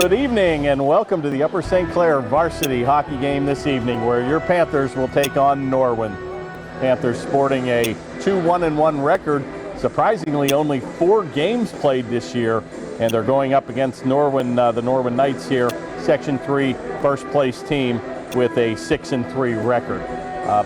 Good evening and welcome to the Upper St. Clair varsity hockey game this evening, where your Panthers will take on Norwin. Panthers sporting a 2-1-1 record, surprisingly only 4 games played this year, and they're going up against Norwin, the Norwin Knights here, Section 3 first place team with a 6-3 record. The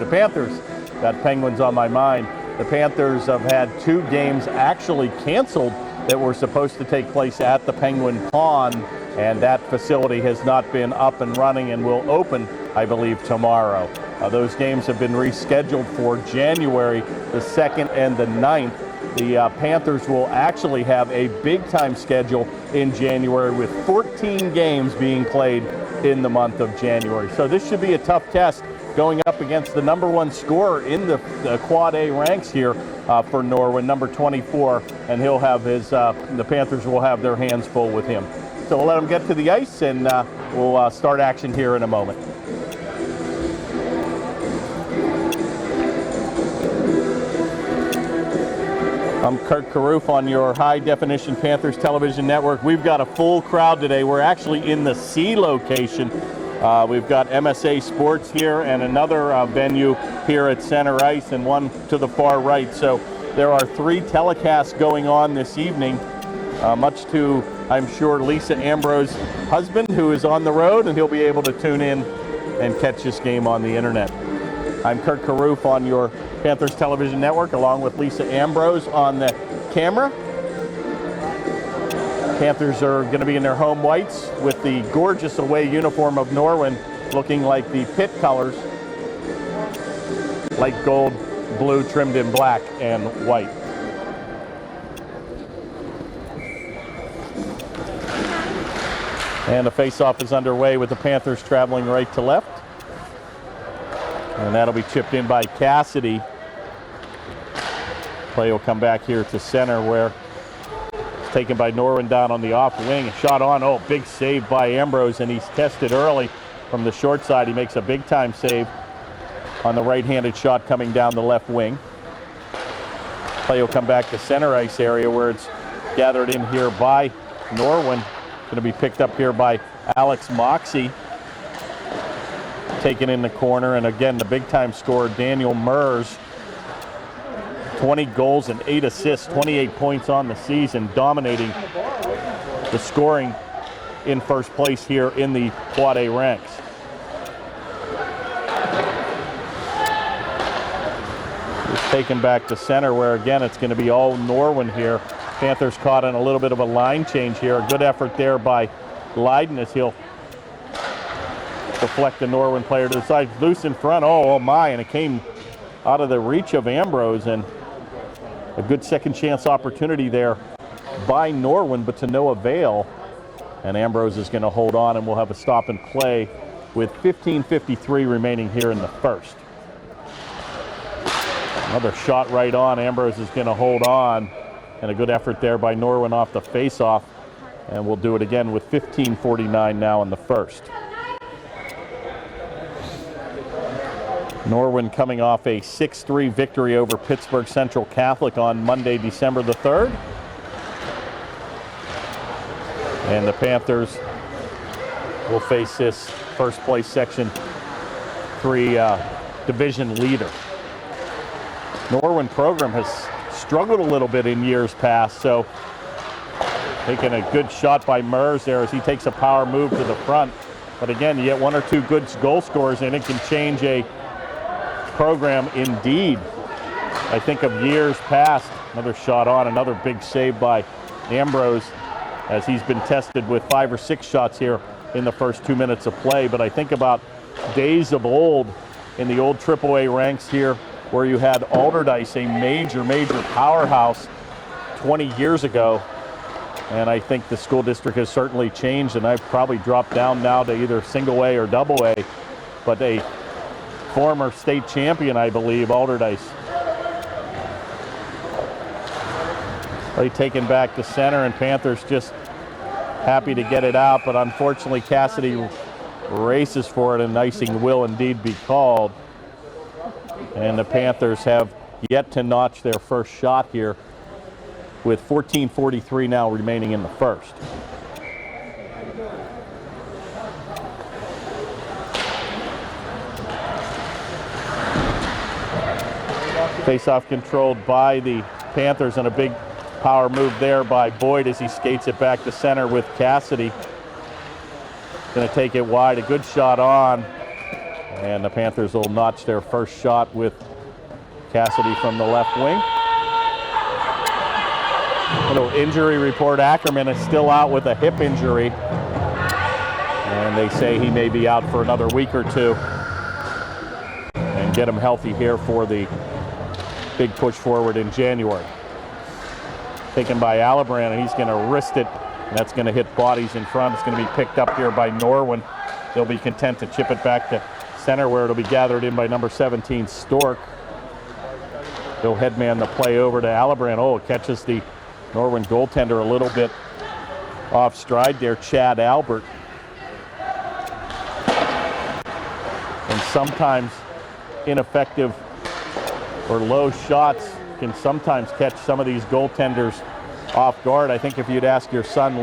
Panthers got Penguins on my mind. The Panthers have had 2 games actually canceled that were supposed to take place at the Penguin Pond, and that facility has not been up and running and will open, I believe, tomorrow. Those games have been rescheduled for January the 2nd and the 9th. The Panthers will actually have a big-time schedule in January with 14 games being played in the month of January. So this should be a tough test going up against the number 1 scorer in the Quad A ranks here for Norwin, number 24, and he'll have the Panthers will have their hands full with him. So we'll let him get to the ice, and we'll start action here in a moment. I'm Kurt Carruth on your high-definition Panthers television network. We've got a full crowd today. We're actually in the C location. We've got MSA Sports here and another venue here at center ice and one to the far right. So there are 3 telecasts going on this evening, much to, I'm sure, Lisa Ambrose's husband, who is on the road, and he'll be able to tune in and catch this game on the internet. I'm Kurt Carruth on your Panthers television network, along with Lisa Ambrose on the camera. Panthers are going to be in their home whites with the gorgeous away uniform of Norwin, looking like the pit colors, light gold, blue trimmed in black and white. And the face-off is underway with the Panthers traveling right to left. And that'll be chipped in by Cassidy. Play will come back here to center, where it's taken by Norwin down on the off wing. Shot on, big save by Ambrose, and he's tested early from the short side. He makes a big time save on the right-handed shot coming down the left wing. Play will come back to center ice area, where it's gathered in here by Norwin. Going to be picked up here by Alex Moxie. Taken in the corner, and again the big time scorer Daniel Mers, 20 goals and 8 assists, 28 points on the season, dominating the scoring in first place here in the Quad A ranks. It's taken back to center, where again it's going to be all Norwin here. Panthers caught in a little bit of a line change here. A good effort there by Leiden as he'll deflect the Norwin player to the side. Loose in front. Oh my, and it came out of the reach of Ambrose, and a good second chance opportunity there by Norwin, but to no avail. And Ambrose is going to hold on, and we'll have a stop and play with 15:53 remaining here in the first. Another shot right on. Ambrose is going to hold on, and a good effort there by Norwin off the face-off. And we'll do it again with 15:49 now in the first. Norwin coming off a 6-3 victory over Pittsburgh Central Catholic on Monday, December the 3rd. And the Panthers will face this first place Section 3 division leader. Norwin program has struggled a little bit in years past, so taking a good shot by Mers there as he takes a power move to the front. But again, you get 1 or 2 good goal scorers, and it can change a program indeed. I think of years past. Another shot on, another big save by Ambrose, as he's been tested with 5 or 6 shots here in the first 2 minutes of play. But I think about days of old in the old AAA ranks here, where you had Alderdice, a major powerhouse 20 years ago. And I think the school district has certainly changed, and I've probably dropped down now to either single A or double A. But a former state champion, I believe, Alderdice. Play taken back to center, and Panthers just happy to get it out, but unfortunately Cassidy races for it, and icing will indeed be called. And the Panthers have yet to notch their first shot here with 14:43 now remaining in the first. Face-off controlled by the Panthers, and a big power move there by Boyd as he skates it back to center with Cassidy. Going to take it wide, a good shot on, and the Panthers will notch their first shot with Cassidy from the left wing. Little injury report, Ackerman is still out with a hip injury, and they say he may be out for another week or two, and get him healthy here for the big push forward in January. Taken by Alibrand, and he's going to wrist it, and that's going to hit bodies in front. It's going to be picked up here by Norwin. They'll be content to chip it back to center, where it'll be gathered in by number 17, Stork. He'll headman the play over to Alibrand. Oh, it catches the Norwin goaltender a little bit off stride there, Chad Albert. And sometimes ineffective or low shots can sometimes catch some of these goaltenders off guard. I think if you'd ask your son,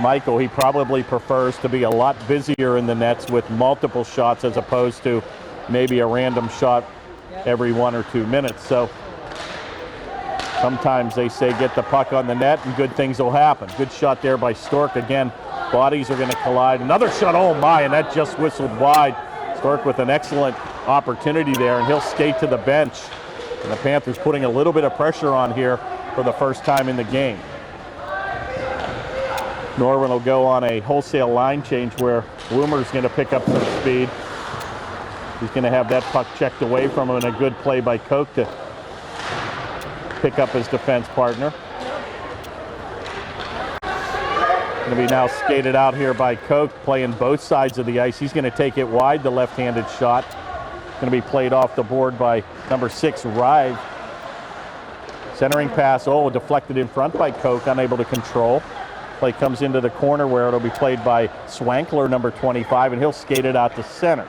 Michael, he probably prefers to be a lot busier in the nets with multiple shots as opposed to maybe a random shot every 1 or 2 minutes. So sometimes they say get the puck on the net and good things will happen. Good shot there by Stork. Again, bodies are going to collide. Another shot, oh my, and that just whistled wide. Stork with an excellent opportunity there, and he'll skate to the bench. And the Panthers putting a little bit of pressure on here for the first time in the game. Norwin will go on a wholesale line change where Woomer's going to pick up some speed. He's going to have that puck checked away from him, and a good play by Koch to pick up his defense partner. Going to be now skated out here by Koch, playing both sides of the ice. He's going to take it wide, the left-handed shot. Going to be played off the board by number 6, Rive. Centering pass, deflected in front by Koch, unable to control. Play comes into the corner where it'll be played by Swankler, number 25, and he'll skate it out to center.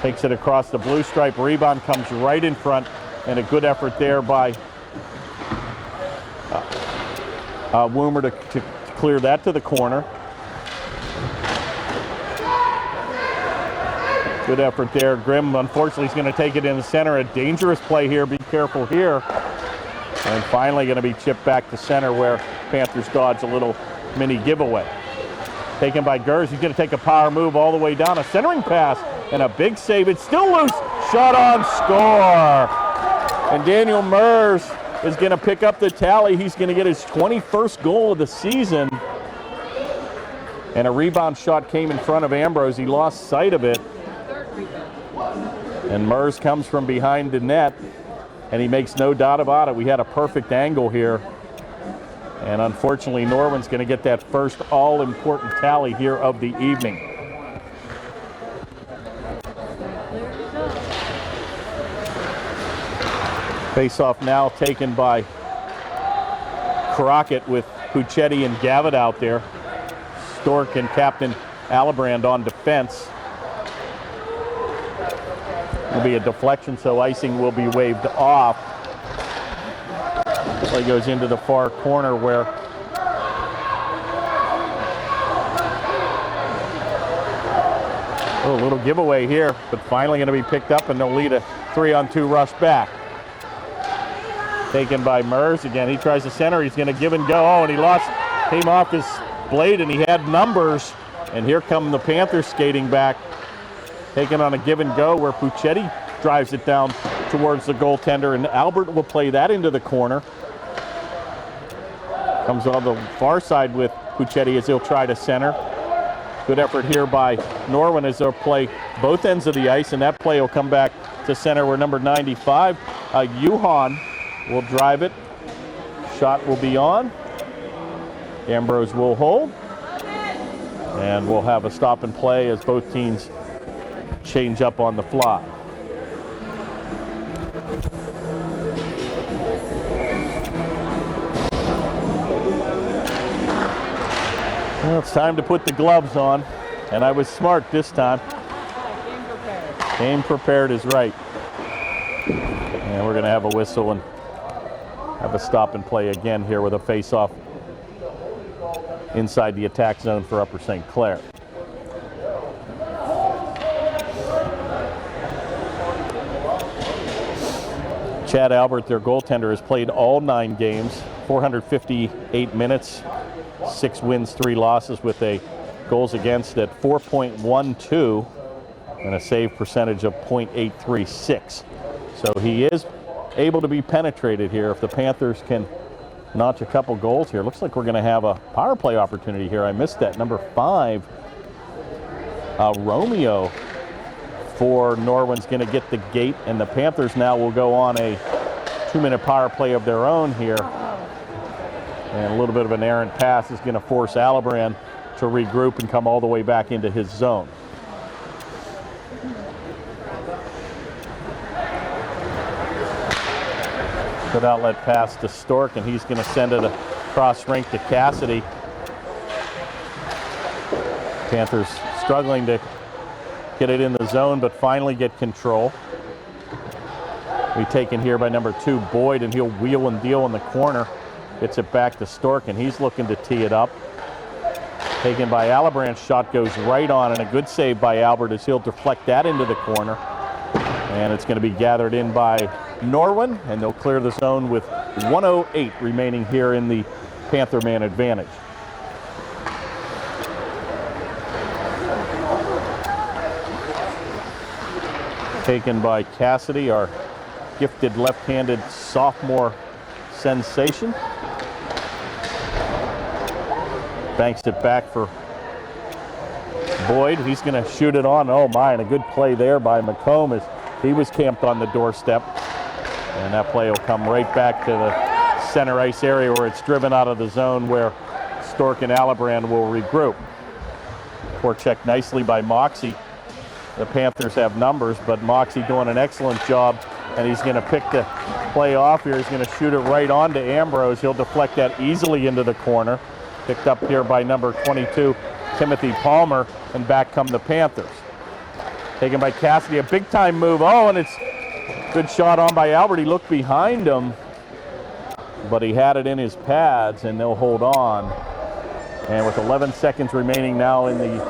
Takes it across the blue stripe. Rebound comes right in front, and a good effort there by Woomer to clear that to the corner. Good effort there. Grimm, unfortunately, is going to take it in the center. A dangerous play here. Be careful here. And finally going to be chipped back to center where Panthers dodge a little mini giveaway. Taken by Gers. He's going to take a power move all the way down. A centering pass and a big save. It's still loose. Shot on score. And Daniel Mers is going to pick up the tally. He's going to get his 21st goal of the season. And a rebound shot came in front of Ambrose. He lost sight of it. And Mers comes from behind the net, and he makes no doubt about it. We had a perfect angle here. And unfortunately, Norwin's going to get that first all-important tally here of the evening. Face-off now taken by Crockett with Puccetti and Gavitt out there. Stork and Captain Alibrand on defense. Will be a deflection, so icing will be waved off. Play goes into the far corner where a little giveaway here, but finally going to be picked up, and they'll lead a 3-on-2 rush back. Taken by Mers again. He tries to center. He's going to give and go. Oh, and he came off his blade, and he had numbers. And here come the Panthers skating back. Taken on a give and go where Puccetti drives it down towards the goaltender, and Albert will play that into the corner. Comes on the far side with Puccetti as he'll try to center. Good effort here by Norwin as they'll play both ends of the ice, and that play will come back to center where number 95, Yuhan, will drive it. Shot will be on. Ambrose will hold. And we'll have a stop and play as both teams change up on the fly. Well, it's time to put the gloves on, and I was smart this time. Game prepared is right. And we're going to have a whistle, and have a stop and play again here with a face-off inside the attack zone for Upper St. Clair. Chad Albert, their goaltender, has played all 9 games, 458 minutes, 6 wins, 3 losses with a goals against at 4.12 and a save percentage of .836. So he is able to be penetrated here. If the Panthers can notch a couple goals here, looks like we're going to have a power play opportunity here. I missed that. Number 5, Romeo for Norwin's going to get the gate, and the Panthers now will go on a 2-minute power play of their own here. And a little bit of an errant pass is going to force Alibrand to regroup and come all the way back into his zone. Good outlet pass to Stork, and he's going to send it across rink to Cassidy. Panthers struggling to get it in the zone, but finally get control. Be taken here by number 2, Boyd, and he'll wheel and deal in the corner. Gets it back to Stork, and he's looking to tee it up. Taken by Alibrand's shot goes right on, and a good save by Albert as he'll deflect that into the corner. And it's going to be gathered in by Norwin, and they'll clear the zone with 1:08 remaining here in the Panther man advantage. Taken by Cassidy, our gifted left-handed sophomore sensation. Banks it back for Boyd. He's going to shoot it on. Oh my, and a good play there by McComb as he was camped on the doorstep. And that play will come right back to the center ice area where it's driven out of the zone where Stork and Alibrand will regroup. Forecheck nicely by Moxie. The Panthers have numbers, but Moxie doing an excellent job, and he's going to pick the play off here. He's going to shoot it right on to Ambrose. He'll deflect that easily into the corner. Picked up here by number 22, Timothy Palmer, and back come the Panthers. Taken by Cassidy, a big-time move. Oh, and it's a good shot on by Albert. He looked behind him, but he had it in his pads, and they'll hold on. And with 11 seconds remaining now in the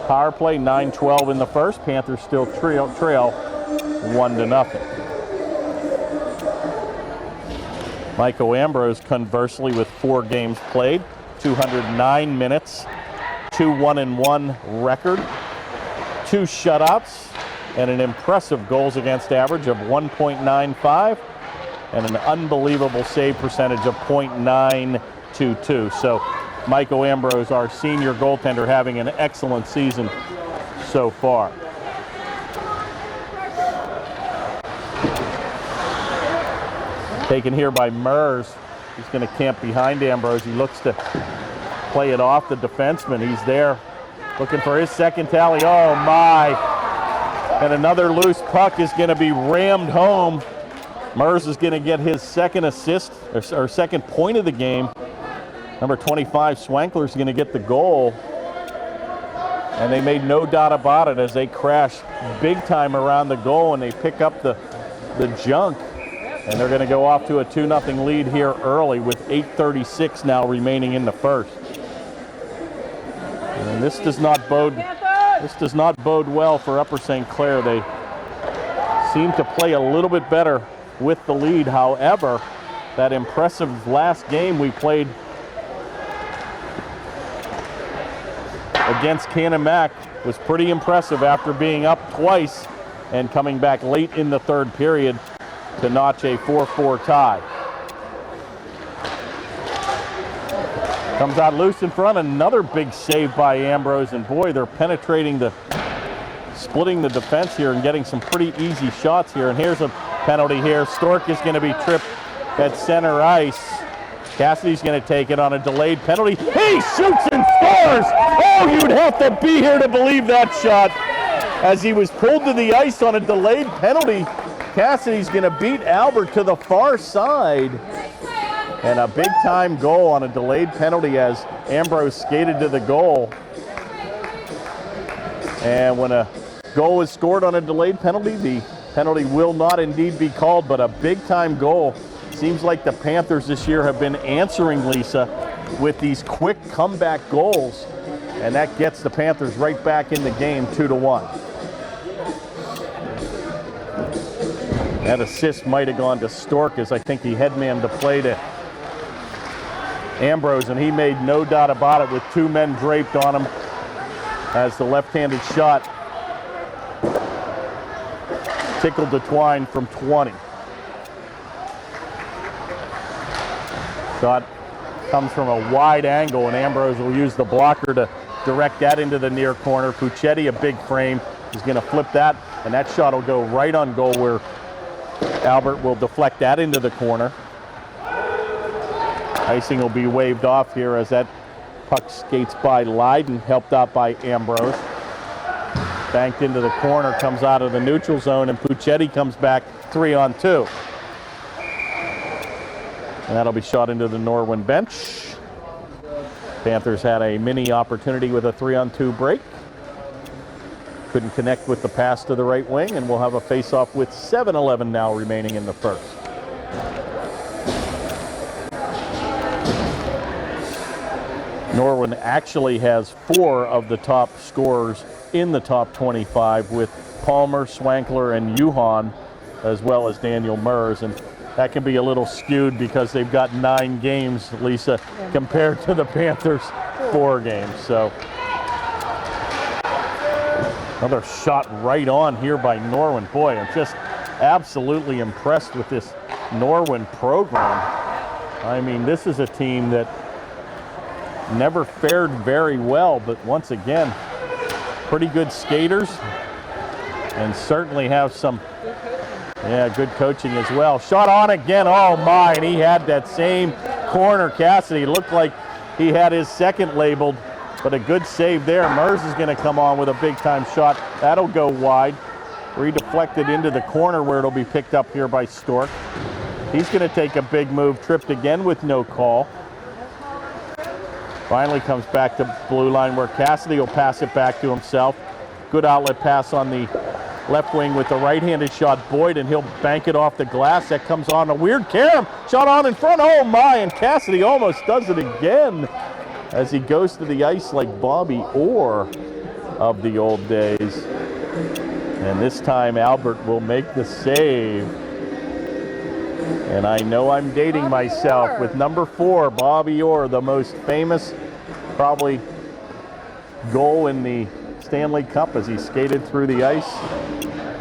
power play, 9-12 in the first. Panthers still trail 1-0. Michael Ambrose, conversely, with 4 games played, 209 minutes, 2-1-1 record, 2 shutouts, and an impressive goals against average of 1.95 and an unbelievable save percentage of .922. So Michael Ambrose, our senior goaltender, having an excellent season so far. Taken here by Mers. He's going to camp behind Ambrose. He looks to play it off the defenseman. He's there looking for his second tally. Oh my! And another loose puck is going to be rammed home. Mers is going to get his second assist or second point of the game. Number 25, Swankler, is going to get the goal. And they made no doubt about it as they crash big time around the goal, and they pick up the junk. And they're going to go off to a 2-0 lead here early with 8:36 now remaining in the first. And this does not bode well for Upper St. Clair. They seem to play a little bit better with the lead. However, that impressive last game we played against Canon-Mac was pretty impressive after being up twice and coming back late in the third period to notch a 4-4 tie. Comes out loose in front, another big save by Ambrose, and boy, they're penetrating splitting the defense here and getting some pretty easy shots here. And here's a penalty here. Stork is going to be tripped at center ice. Cassidy's going to take it on a delayed penalty. He shoots and scores! Oh, you'd have to be here to believe that shot. As he was pulled to the ice on a delayed penalty, Cassidy's going to beat Albert to the far side. And a big-time goal on a delayed penalty as Ambrose skated to the goal. And when a goal is scored on a delayed penalty, the penalty will not indeed be called, but a big-time goal Seems like the Panthers this year have been answering, Lisa, with these quick comeback goals, and that gets the Panthers right back in the game 2-1. That assist might have gone to Stork, as I think he headmanned the play to Ambrose, and he made no doubt about it with two men draped on him as the left-handed shot tickled the twine from 20. Shot comes from a wide angle, and Ambrose will use the blocker to direct that into the near corner. Puccetti, a big frame, is going to flip that, and that shot will go right on goal, where Albert will deflect that into the corner. Icing will be waved off here as that puck skates by Leiden, helped out by Ambrose. Banked into the corner, comes out of the neutral zone, and Puccetti comes back 3-on-2. And that'll be shot into the Norwin bench. Panthers had a mini opportunity with a 3-on-2 break. Couldn't connect with the pass to the right wing, and we'll have a face-off with 7:11 now remaining in the first. Norwin actually has 4 of the top scorers in the top 25, with Palmer, Swankler, and Yuhan, as well as Daniel Mers. And that can be a little skewed because they've got 9 games, Lisa, compared to the Panthers' 4 games. So another shot right on here by Norwin. Boy, I'm just absolutely impressed with this Norwin program. I mean, this is a team that never fared very well, but once again, pretty good skaters, and certainly have some good coaching as well. Shot on again, oh my, and he had that same corner. Cassidy looked like he had his second labeled, but a good save there. Mers is going to come on with a big time shot. That'll go wide. Redeflected into the corner where it'll be picked up here by Stork. He's going to take a big move, tripped again with no call. Finally comes back to blue line where Cassidy will pass it back to himself. Good outlet pass on the left wing with the right-handed shot, Boyd, and he'll bank it off the glass. That comes on a weird Karam. Shot on in front, oh my, and Cassidy almost does it again as he goes to the ice like Bobby Orr of the old days. And this time Albert will make the save. And I know I'm dating myself with number 4, Bobby Orr, the most famous, probably, goal in the Stanley Cup as he skated through the ice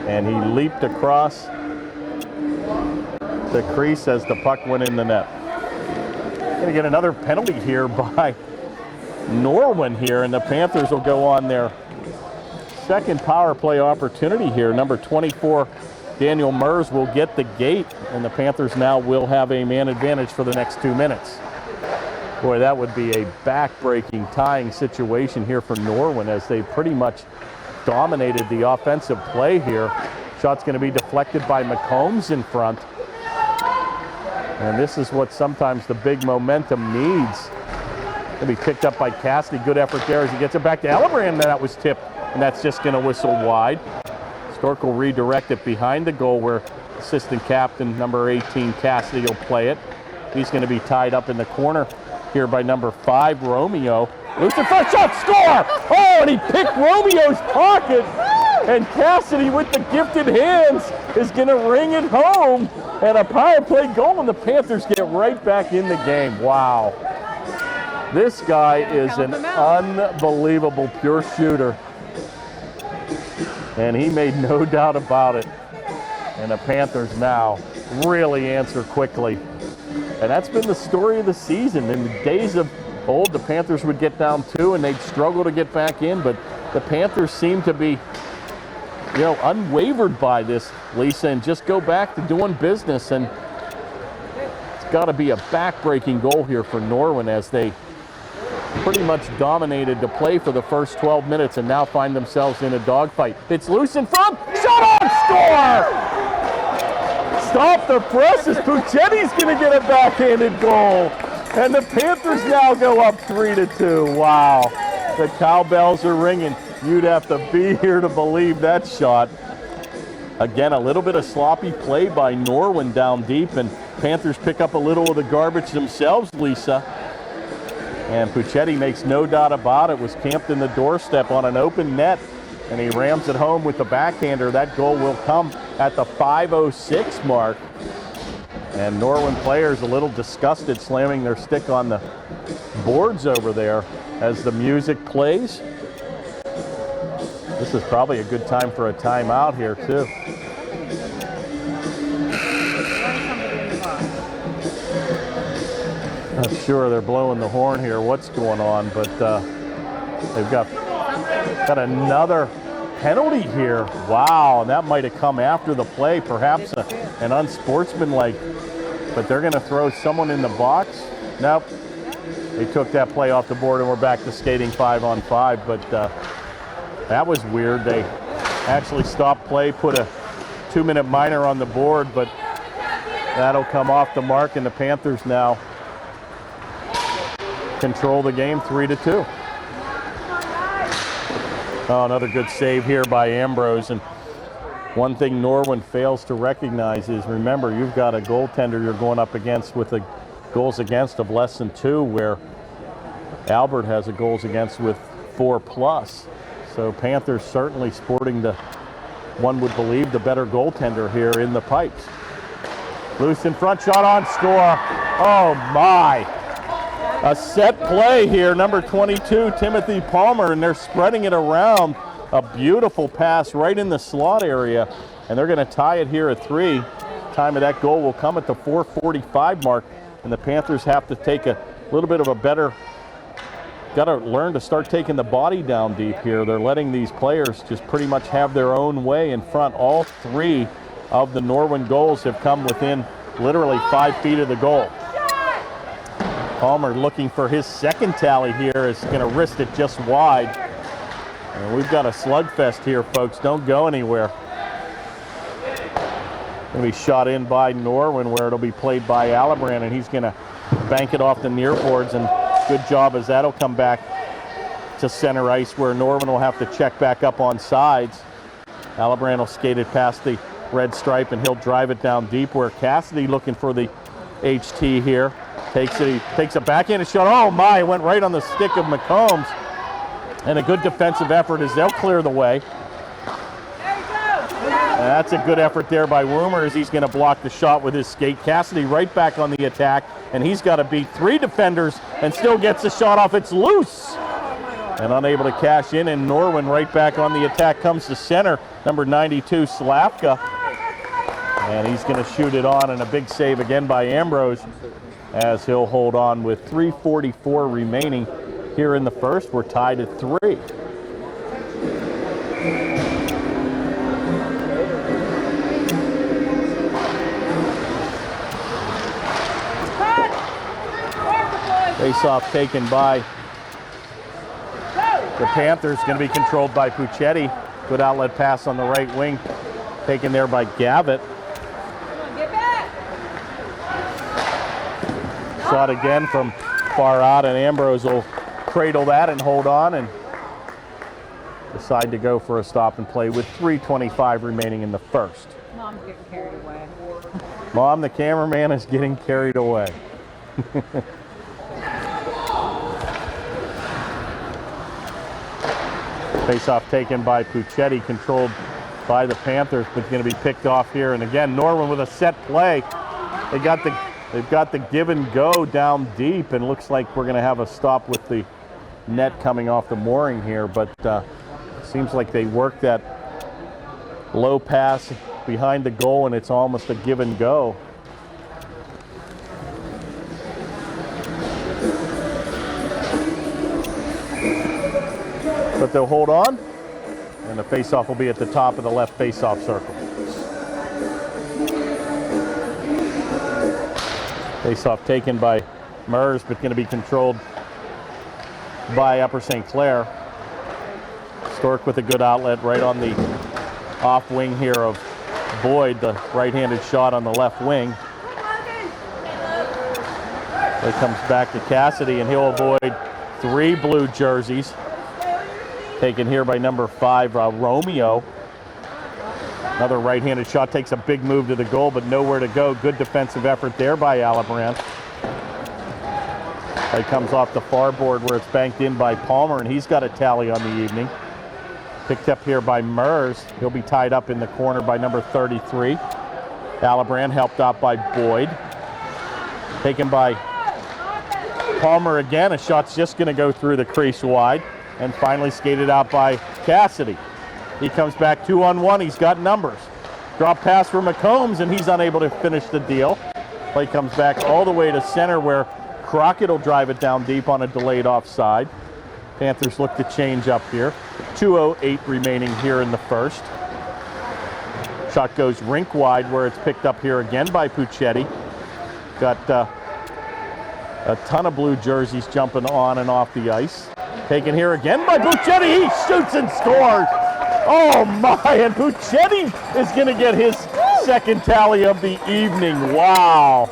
and he leaped across the crease as the puck went in the net. Going to get another penalty here by Norwin here, and the Panthers will go on their second power play opportunity here. Number 24, Daniel Mers, will get the gate, and the Panthers now will have a man advantage for the next 2 minutes. Boy, that would be a back-breaking tying situation here for Norwin as they pretty much dominated the offensive play here. Shot's going to be deflected by McCombs in front. And this is what sometimes the big momentum needs. Going to be picked up by Cassidy. Good effort there as he gets it back to Ellebrand, and that was tipped, and that's just going to whistle wide. Stork will redirect it behind the goal where assistant captain number 18 Cassidy will play it. He's going to be tied up in the corner here by number 5 Romeo. Loose in front, shot, score! Oh, and he picked Romeo's pocket, and Cassidy with the gifted hands is going to ring it home, and a power play goal, and the Panthers get right back in the game. Wow. This guy is an unbelievable pure shooter. And he made no doubt about it. And the Panthers now really answer quickly. And that's been the story of the season. In the days of old, the Panthers would get down 2 and they'd struggle to get back in. But the Panthers seem to be, unwavered by this, Lisa, and just go back to doing business. And it's got to be a back-breaking goal here for Norwin as they pretty much dominated the play for the first 12 minutes and now find themselves in a dogfight. It's loose in front, shot on, score! Stop the presses, Puccetti's gonna get a backhanded goal. And the Panthers now go up 3-2, wow. The cowbells are ringing. You'd have to be here to believe that shot. Again, a little bit of sloppy play by Norwin down deep, and Panthers pick up a little of the garbage themselves, Lisa. And Puccetti makes no doubt about it, was camped in the doorstep on an open net, and he rams it home with the backhander. That goal will come at the 5:06 mark. And Norwin players a little disgusted, slamming their stick on the boards over there as the music plays. This is probably a good time for a timeout here, too. Not sure, they're blowing the horn here, what's going on, but they've got another penalty here. Wow, and that might have come after the play, perhaps an unsportsmanlike, but they're going to throw someone in the box. Nope, they took that play off the board and we're back to skating 5-on-5, but that was weird. They actually stopped play, put a 2-minute minor on the board, but that'll come off the mark, and the Panthers now control the game 3-2. Oh, another good save here by Ambrose. And one thing Norwin fails to recognize is, remember, you've got a goaltender you're going up against with a goals against of less than 2, where Albert has a goals against with 4+. So Panthers certainly sporting the, one would believe, the better goaltender here in the pipes. Loose in front, shot on, score. Oh my. A set play here, number 22, Timothy Palmer, and they're spreading it around. A beautiful pass right in the slot area, and they're going to tie it here at 3. Time of that goal will come at the 4:45 mark, and the Panthers have to take a little bit of a better, got to learn to start taking the body down deep here. They're letting these players just pretty much have their own way in front. All 3 of the Norwin goals have come within literally 5 feet of the goal. Palmer looking for his second tally here, is going to wrist it just wide. And we've got a slugfest here, folks. Don't go anywhere. Going to be shot in by Norwin, where it'll be played by Alibrand, and he's going to bank it off the near boards. And good job, as that'll come back to center ice, where Norwin will have to check back up on sides. Alibrand will skate it past the red stripe, and he'll drive it down deep, where Cassidy looking for the HT here. Takes it, he takes a backhanded shot. Oh my, it went right on the stick of McCombs. And a good defensive effort as they'll clear the way. And that's a good effort there by Woomer, as he's going to block the shot with his skate. Cassidy right back on the attack, and he's got to beat 3 defenders and still gets the shot off. It's loose and unable to cash in, and Norwin right back on the attack comes to center. Number 92, Slavka. And he's going to shoot it on, and a big save again by Ambrose, as he'll hold on with 3:44 remaining here in the first. We're tied at 3. Face-off taken by the Panthers, going to be controlled by Puccetti. Good outlet pass on the right wing, taken there by Gavitt. Shot again from far out, and Ambrose will cradle that and hold on and decide to go for a stop and play with 3:25 remaining in the first. Mom's getting carried away. Mom, the cameraman, is getting carried away. Face-off taken by Puccetti, controlled by the Panthers, but going to be picked off here. And again, Norwin with a set play. They've got the give and go down deep, and looks like we're going to have a stop with the net coming off the mooring here, but seems like they worked that low pass behind the goal, and it's almost a give and go. But they'll hold on, and the face-off will be at the top of the left face-off circle. Face-off taken by Mers, but going to be controlled by Upper St. Clair. Stork with a good outlet right on the off wing here of Boyd, the right-handed shot on the left wing. It comes back to Cassidy, and he'll avoid 3 blue jerseys. Taken here by number 5, Romeo. Another right-handed shot takes a big move to the goal, but nowhere to go. Good defensive effort there by Alibrand. It comes off the far board where it's banked in by Palmer, and he's got a tally on the evening. Picked up here by Mers. He'll be tied up in the corner by number 33. Alibrand helped out by Boyd. Taken by Palmer again. A shot's just going to go through the crease wide, and finally skated out by Cassidy. He comes back 2-on-1. He's got numbers. Drop pass for McCombs, and he's unable to finish the deal. Play comes back all the way to center where Crockett will drive it down deep on a delayed offside. Panthers look to change up here. 2:08 remaining here in the first. Shot goes rink wide where it's picked up here again by Puccetti. Got a ton of blue jerseys jumping on and off the ice. Taken here again by Puccetti. He shoots and scores. Oh my, and Puccetti is going to get his second tally of the evening. Wow.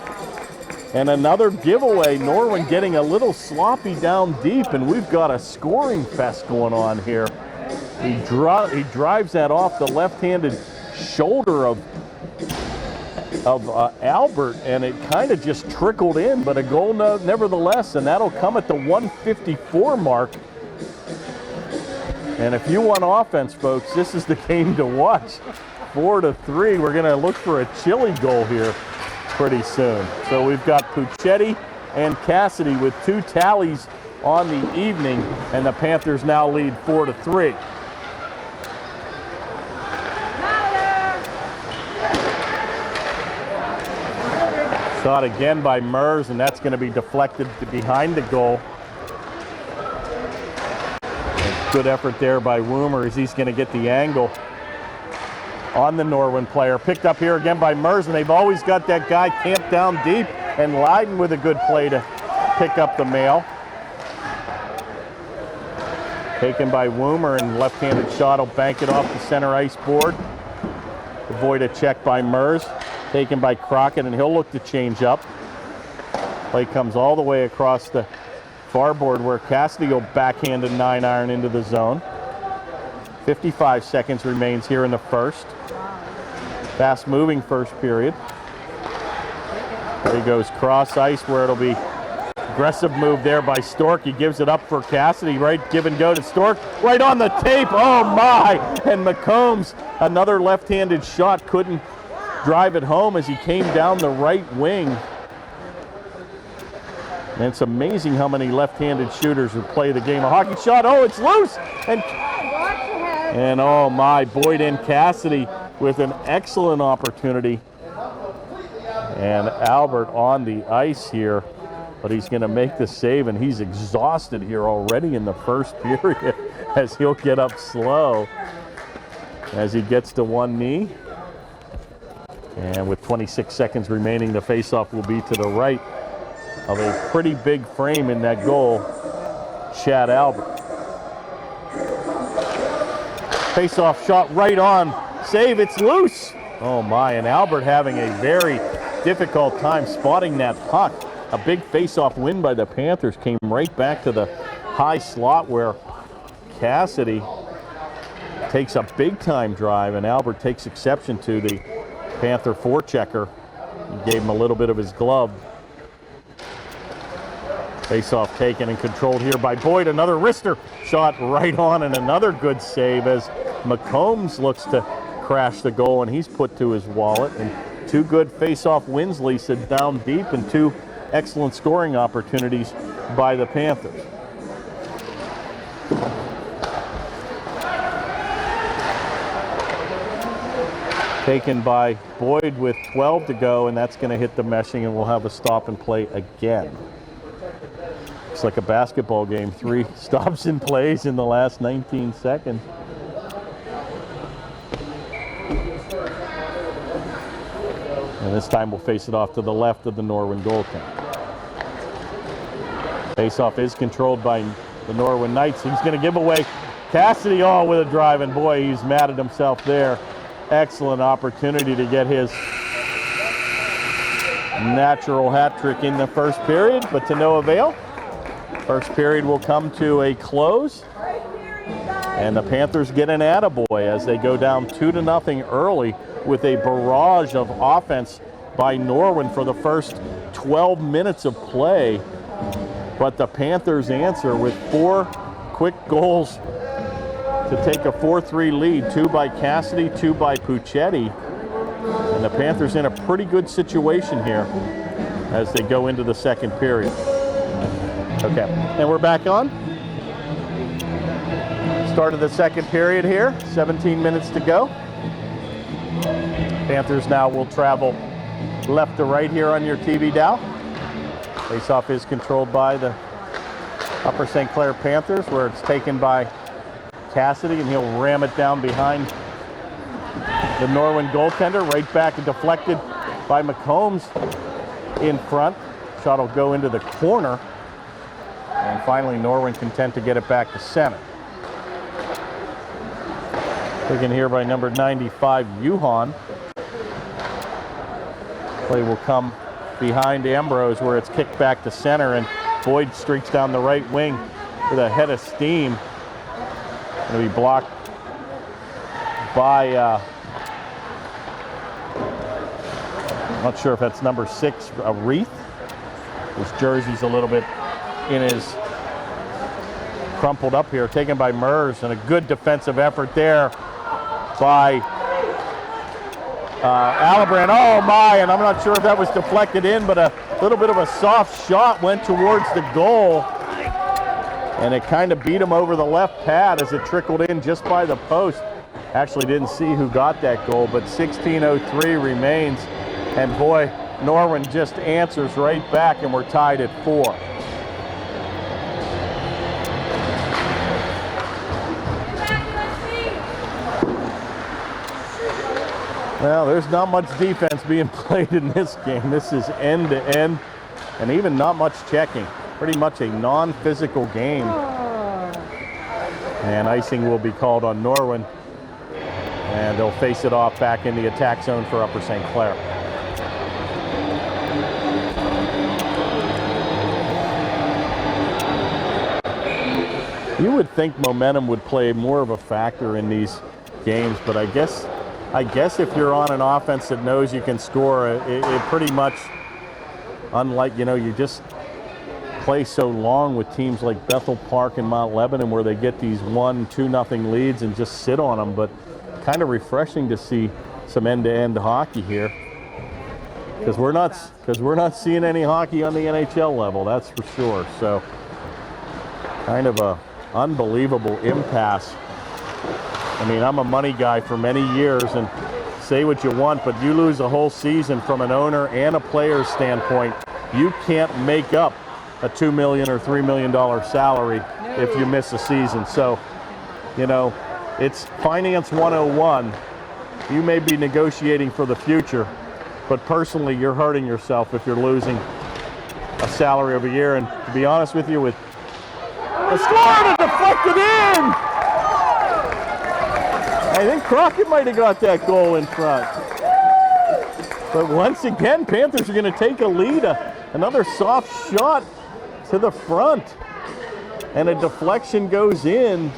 And another giveaway. Norwin getting a little sloppy down deep, and we've got a scoring fest going on here. He drives that off the left-handed shoulder of Albert, and it kind of just trickled in, but a goal nevertheless, and that'll come at the 154 mark. And if you want offense, folks, this is the game to watch. 4-3. We're going to look for a chilly goal here pretty soon. So we've got Puccetti and Cassidy with 2 tallies on the evening, and the Panthers now lead 4-3. Shot again by Mers, and that's going to be deflected to behind the goal. Good effort there by Woomer as he's going to get the angle on the Norwin player. Picked up here again by Mers, and they've always got that guy camped down deep, and Leiden with a good play to pick up the mail. Taken by Woomer, and left-handed shot will bank it off the center ice board. Avoid a check by Mers. Taken by Crockett, and he'll look to change up. Play comes all the way across the far board where Cassidy will backhand a 9-iron into the zone. 55 seconds remains here in the first. Fast-moving first period. There he goes cross ice where it'll be aggressive move there by Stork. He gives it up for Cassidy, right? Give and go to Stork. Right on the tape. Oh my! And McCombs, another left-handed shot, couldn't drive it home as he came down the right wing. And it's amazing how many left-handed shooters who play the game of hockey. Shot, oh, it's loose! And oh my, Boyd and Cassidy with an excellent opportunity. And Albert on the ice here, but he's going to make the save, and he's exhausted here already in the first period as he'll get up slow as he gets to one knee. And with 26 seconds remaining, the faceoff will be to the right of a pretty big frame in that goal, Chad Albert. Faceoff shot right on, save, it's loose. Oh my, and Albert having a very difficult time spotting that puck. A big faceoff win by the Panthers came right back to the high slot where Cassidy takes a big time drive, and Albert takes exception to the Panther forechecker. He gave him a little bit of his glove. Face-off taken and controlled here by Boyd. Another wrister shot right on, and another good save as McCombs looks to crash the goal, and he's put to his wallet. And 2 good face-off wins, Lisa, down deep, and 2 excellent scoring opportunities by the Panthers. Taken by Boyd with 12 to go, and that's going to hit the meshing, and we'll have a stop and play again. It's like a basketball game, 3 stops and plays in the last 19 seconds. And this time we'll face it off to the left of the Norwin goaltender. Face-off is controlled by the Norwin Knights. He's going to give away Cassidy, with a drive, and boy, he's mad at himself there. Excellent opportunity to get his natural hat trick in the first period, but to no avail. First period will come to a close. And the Panthers get an attaboy as they go down 2-0 early with a barrage of offense by Norwin for the first 12 minutes of play. But the Panthers answer with 4 quick goals to take a 4-3 lead, 2 by Cassidy, 2 by Puccetti. And the Panthers in a pretty good situation here as they go into the second period. Okay, and we're back on. Start of the second period here, 17 minutes to go. Panthers now will travel left to right here on your TV dial. Face-off is controlled by the Upper St. Clair Panthers, where it's taken by Cassidy, and he'll ram it down behind the Norwin goaltender, right back and deflected by McCombs in front. Shot will go into the corner, and finally Norwin content to get it back to center. Taken here by number 95, Yuhan. Play will come behind Ambrose, where it's kicked back to center, and Boyd streaks down the right wing with a head of steam. Going to be blocked by, I'm not sure if that's number 6, Reith. His jersey's a little bit in his crumpled up here. Taken by Mers, and a good defensive effort there by Alibrand. Oh my, and I'm not sure if that was deflected in, but a little bit of a soft shot went towards the goal, and it kind of beat him over the left pad as it trickled in just by the post. Actually didn't see who got that goal, but 16:03 remains, and boy, Norwin just answers right back, and we're tied at 4. Well, there's not much defense being played in this game. This is end to end, and even not much checking. Pretty much a non-physical game. And icing will be called on Norwin, and they'll face it off back in the attack zone for Upper St. Clair. You would think momentum would play more of a factor in these games, but I guess if you're on an offense that knows you can score, it pretty much, unlike, you just play so long with teams like Bethel Park and Mount Lebanon, where they get these 1-2-0 leads and just sit on them. But kind of refreshing to see some end-to-end hockey here, because we're not seeing any hockey on the NHL level, that's for sure. So kind of a unbelievable impasse. I mean, I'm a money guy for many years, and say what you want, but you lose a whole season from an owner and a player's standpoint, you can't make up a $2 million or $3 million salary if you miss a season. So, it's finance 101. You may be negotiating for the future, but personally, you're hurting yourself if you're losing a salary of a year. And to be honest with you, with the score to deflect it in, I think Crockett might have got that goal in front. But once again, Panthers are going to take a lead. Another soft shot to the front, and a deflection goes in.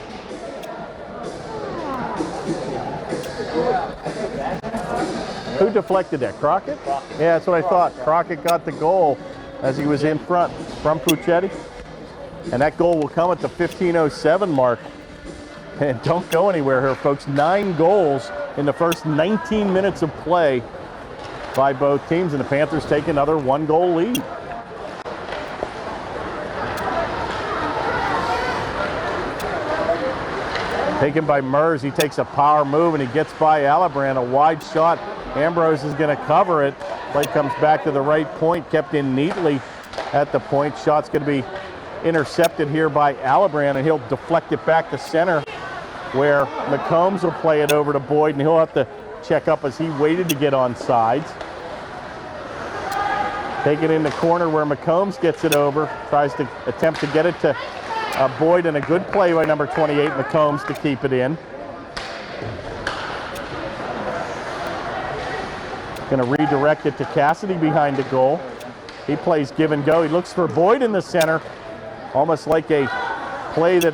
Who deflected that? Crockett? Yeah, that's what I thought. Crockett got the goal as he was in front from Puccetti. And that goal will come at the 15:07 mark. And don't go anywhere here, folks. 9 goals in the first 19 minutes of play by both teams, and the Panthers take another 1-goal lead. Taken by Mers, he takes a power move and he gets by Alibrand, a wide shot. Ambrose is going to cover it. Play comes back to the right point, kept in neatly at the point. Shot's going to be intercepted here by Alibrand, and he'll deflect it back to center, where McCombs will play it over to Boyd, and he'll have to check up as he waited to get on sides. Take it in the corner where McCombs gets it over, tries to attempt to get it to Boyd, and a good play by number 28, McCombs, to keep it in. Going to redirect it to Cassidy behind the goal. He plays give and go. He looks for Boyd in the center, almost like a play that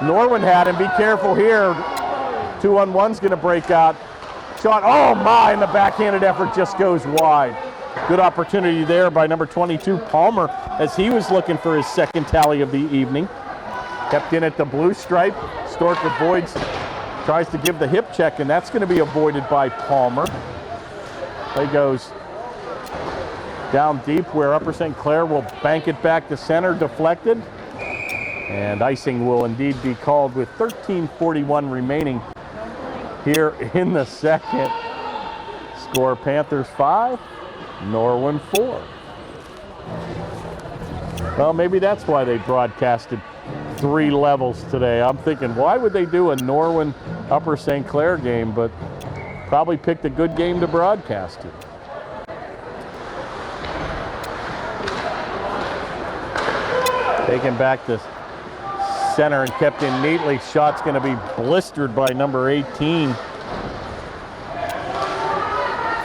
Norwin had him. Be careful here. 2-on-1's going to break out. Shot, oh my, and the backhanded effort just goes wide. Good opportunity there by number 22, Palmer, as he was looking for his second tally of the evening. Kept in at the blue stripe. Stork avoids, tries to give the hip check, and that's going to be avoided by Palmer. Play goes down deep where Upper St. Clair will bank it back to center, deflected. And icing will indeed be called with 13:41 remaining here in the second. Score Panthers 5, Norwin 4. Well, maybe that's why they broadcasted 3 levels today. I'm thinking, why would they do a Norwin Upper St. Clair game, but probably picked a good game to broadcast it. Taken back to center and kept in neatly. Shot's going to be blistered by number 18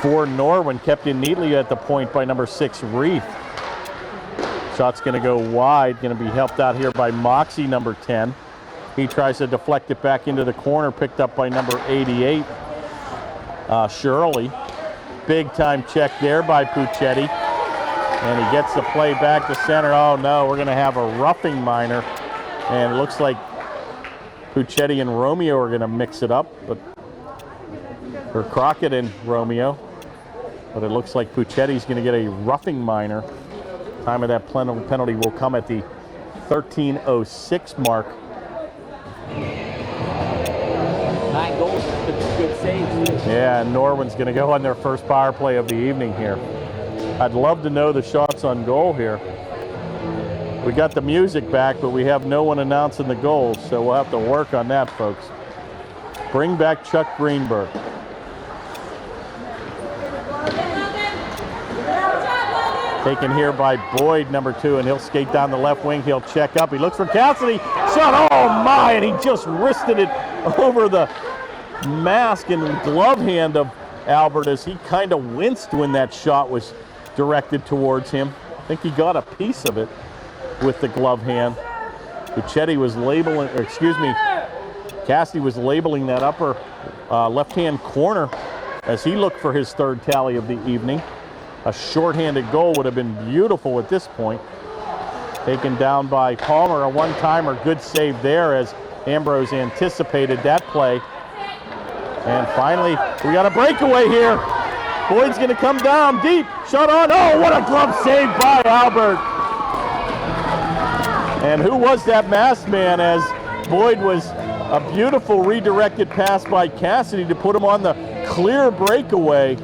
for Norwin. Kept in neatly at the point by number 6, Reith. Shot's going to go wide. Going to be helped out here by Moxie, number 10. He tries to deflect it back into the corner, picked up by number 88, Shirley. Big time check there by Puccetti. And he gets the play back to center. Oh no, we're going to have a roughing minor. And it looks like Puccetti and Romeo are going to mix it up, or Crockett and Romeo. But it looks like Puccetti's going to get a roughing minor. Time of that penalty will come at the 13:06 mark. 9 goals, good saves. Yeah, and Norwin's going to go on their first power play of the evening here. I'd love to know the shots on goal here. We got the music back, but we have no one announcing the goals, so we'll have to work on that, folks. Bring back Chuck Greenberg. Taken here by Boyd, number 2, and he'll skate down the left wing. He'll check up. He looks for Cassidy. Shot, oh my, and he just wristed it over the mask and glove hand of Albert as he kind of winced when that shot was directed towards him. I think he got a piece of it with the glove hand. Puccetti was labeling, or excuse me, Cassidy was labeling that upper left-hand corner as he looked for his 3rd tally of the evening. A shorthanded goal would have been beautiful at this point. Taken down by Palmer, a one-timer, good save there as Ambrose anticipated that play. And finally, we got a breakaway here. Boyd's gonna come down deep, shot on, oh, what a glove save by Albert. And who was that masked man, as Boyd was a beautiful redirected pass by Cassidy to put him on the clear breakaway.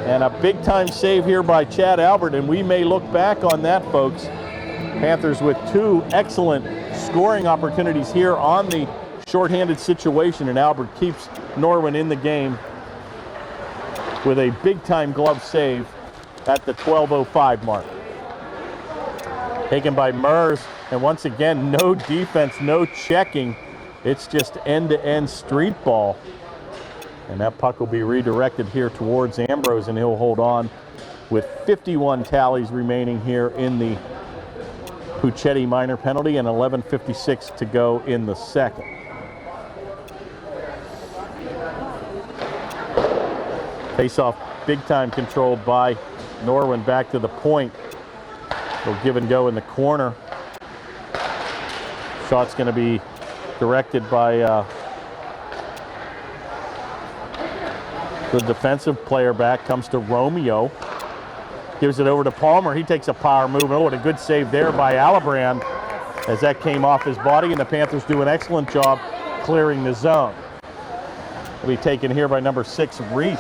And a big time save here by Chad Albert, and we may look back on that, folks. Panthers with 2 excellent scoring opportunities here on the shorthanded situation, and Albert keeps Norwin in the game with a big time glove save at the 12:05 mark. Taken by Mers, and once again, no defense, no checking. It's just end-to-end street ball. And that puck will be redirected here towards Ambrose, and he'll hold on with 51 tallies remaining here in the Puccetti minor penalty and 11:56 to go in the second. Face-off big time controlled by Norwin back to the point. They'll give and go in the corner. Shot's going to be directed by the defensive player back, comes to Romeo. Gives it over to Palmer. He takes a power move. Oh, what a good save there by Alibrand as that came off his body, and the Panthers do an excellent job clearing the zone. Will be taken here by number 6, Reith.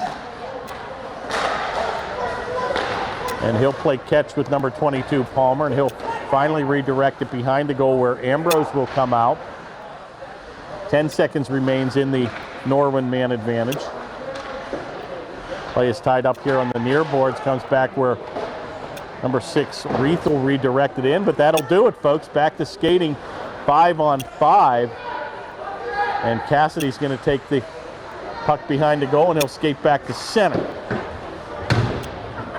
And he'll play catch with number 22, Palmer, and he'll finally redirect it behind the goal where Ambrose will come out. 10 seconds remains in the Norwin man advantage. Play is tied up here on the near boards, comes back where number 6, Reith will redirect it in, but that'll do it, folks. Back to skating 5-on-5. And Cassidy's going to take the puck behind the goal, and he'll skate back to center.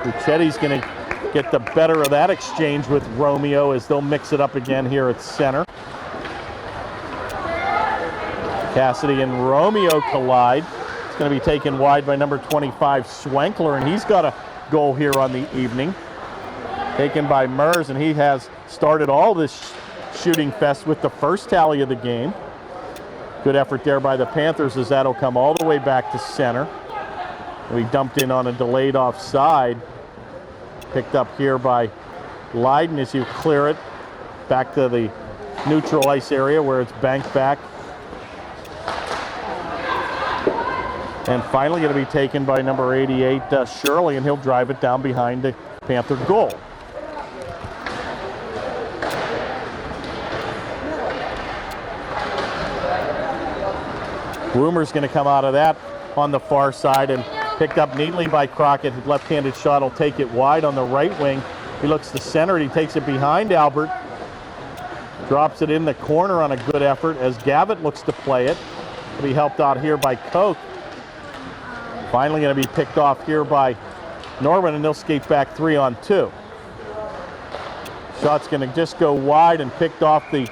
Puccetti's going to get the better of that exchange with Romeo as they'll mix it up again here at center. Cassidy and Romeo collide. It's going to be taken wide by number 25, Swankler, and he's got a goal here on the evening. Taken by Mers, and he has started all this shooting fest with the first tally of the game. Good effort there by the Panthers as that'll come all the way back to center. We dumped in on a delayed offside. Picked up here by Leiden as you clear it back to the neutral ice area where it's banked back. And finally going to be taken by number 88, Shirley, and he'll drive it down behind the Panther goal. Woomer's going to come out of that on the far side and picked up neatly by Crockett. His left-handed shot will take it wide on the right wing. He looks to center and he takes it behind Albert. Drops it in the corner on a good effort as Gavitt looks to play it. He'll be helped out here by Koch. Finally going to be picked off here by Norwin, and they'll skate back 3-on-2. Shot's going to just go wide and picked off the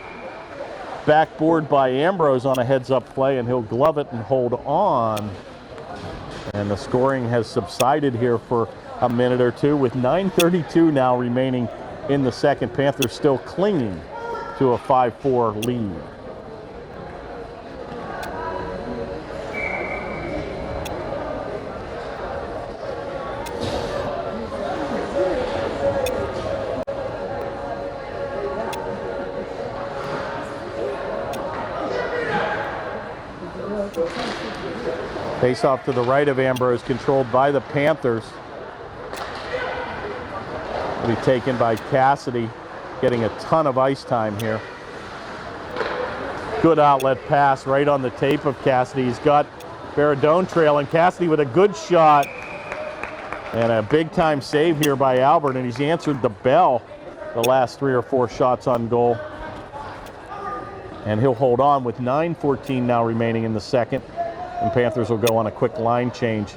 backboard by Ambrose on a heads-up play, and he'll glove it and hold on. And the scoring has subsided here for a minute or two with 9:32 now remaining in the second. Panthers still clinging to a 5-4 lead. Face off to the right of Ambrose, controlled by the Panthers. Will be taken by Cassidy, getting a ton of ice time here. Good outlet pass right on the tape of Cassidy. He's got Baradone trailing. Cassidy with a good shot and a big time save here by Albert, and he's answered the bell the last 3 or 4 shots on goal. And he'll hold on with 9:14 now remaining in the second. And Panthers will go on a quick line change.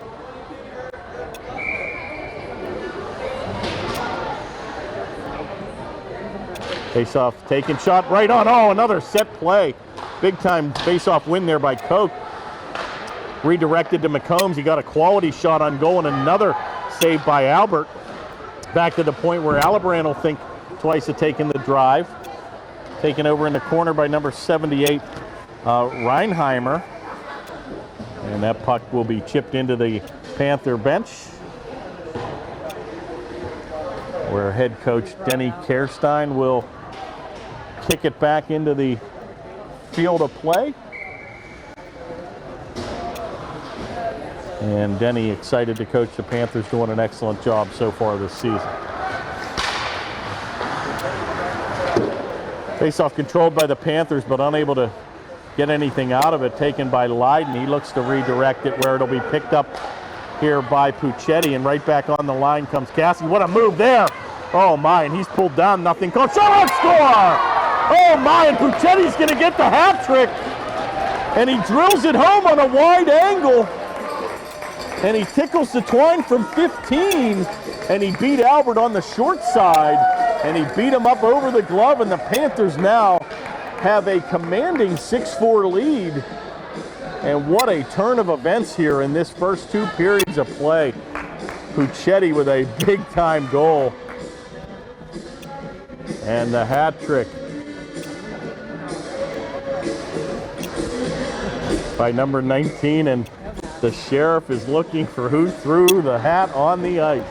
Face-off taken, shot right on. Oh, another set play. Big time face-off win there by Koch. Redirected to McCombs. He got a quality shot on goal and another save by Albert. Back to the point where Alibrand will think twice of taking the drive. Taken over in the corner by number 78, Reinheimer. And that puck will be chipped into the Panther bench, where head coach Denny Kerstein will kick it back into the field of play. And Denny excited to coach the Panthers, doing an excellent job so far this season. Face-off controlled by the Panthers, but unable to get anything out of it. Taken by Leiden. He looks to redirect it where it'll be picked up here by Puccetti, and right back on the line comes Cassidy. What a move there. Oh my, and he's pulled down, nothing. Shot on score! Oh my, and Puccetti's gonna get the hat trick. And he drills it home on a wide angle. And he tickles the twine from 15. And he beat Albert on the short side. And he beat him up over the glove, and the Panthers now have a commanding 6-4 lead. And what a turn of events here in this first 2 periods of play. Puccetti with a big-time goal. And the hat trick by number 19, and the Sheriff is looking for who threw the hat on the ice,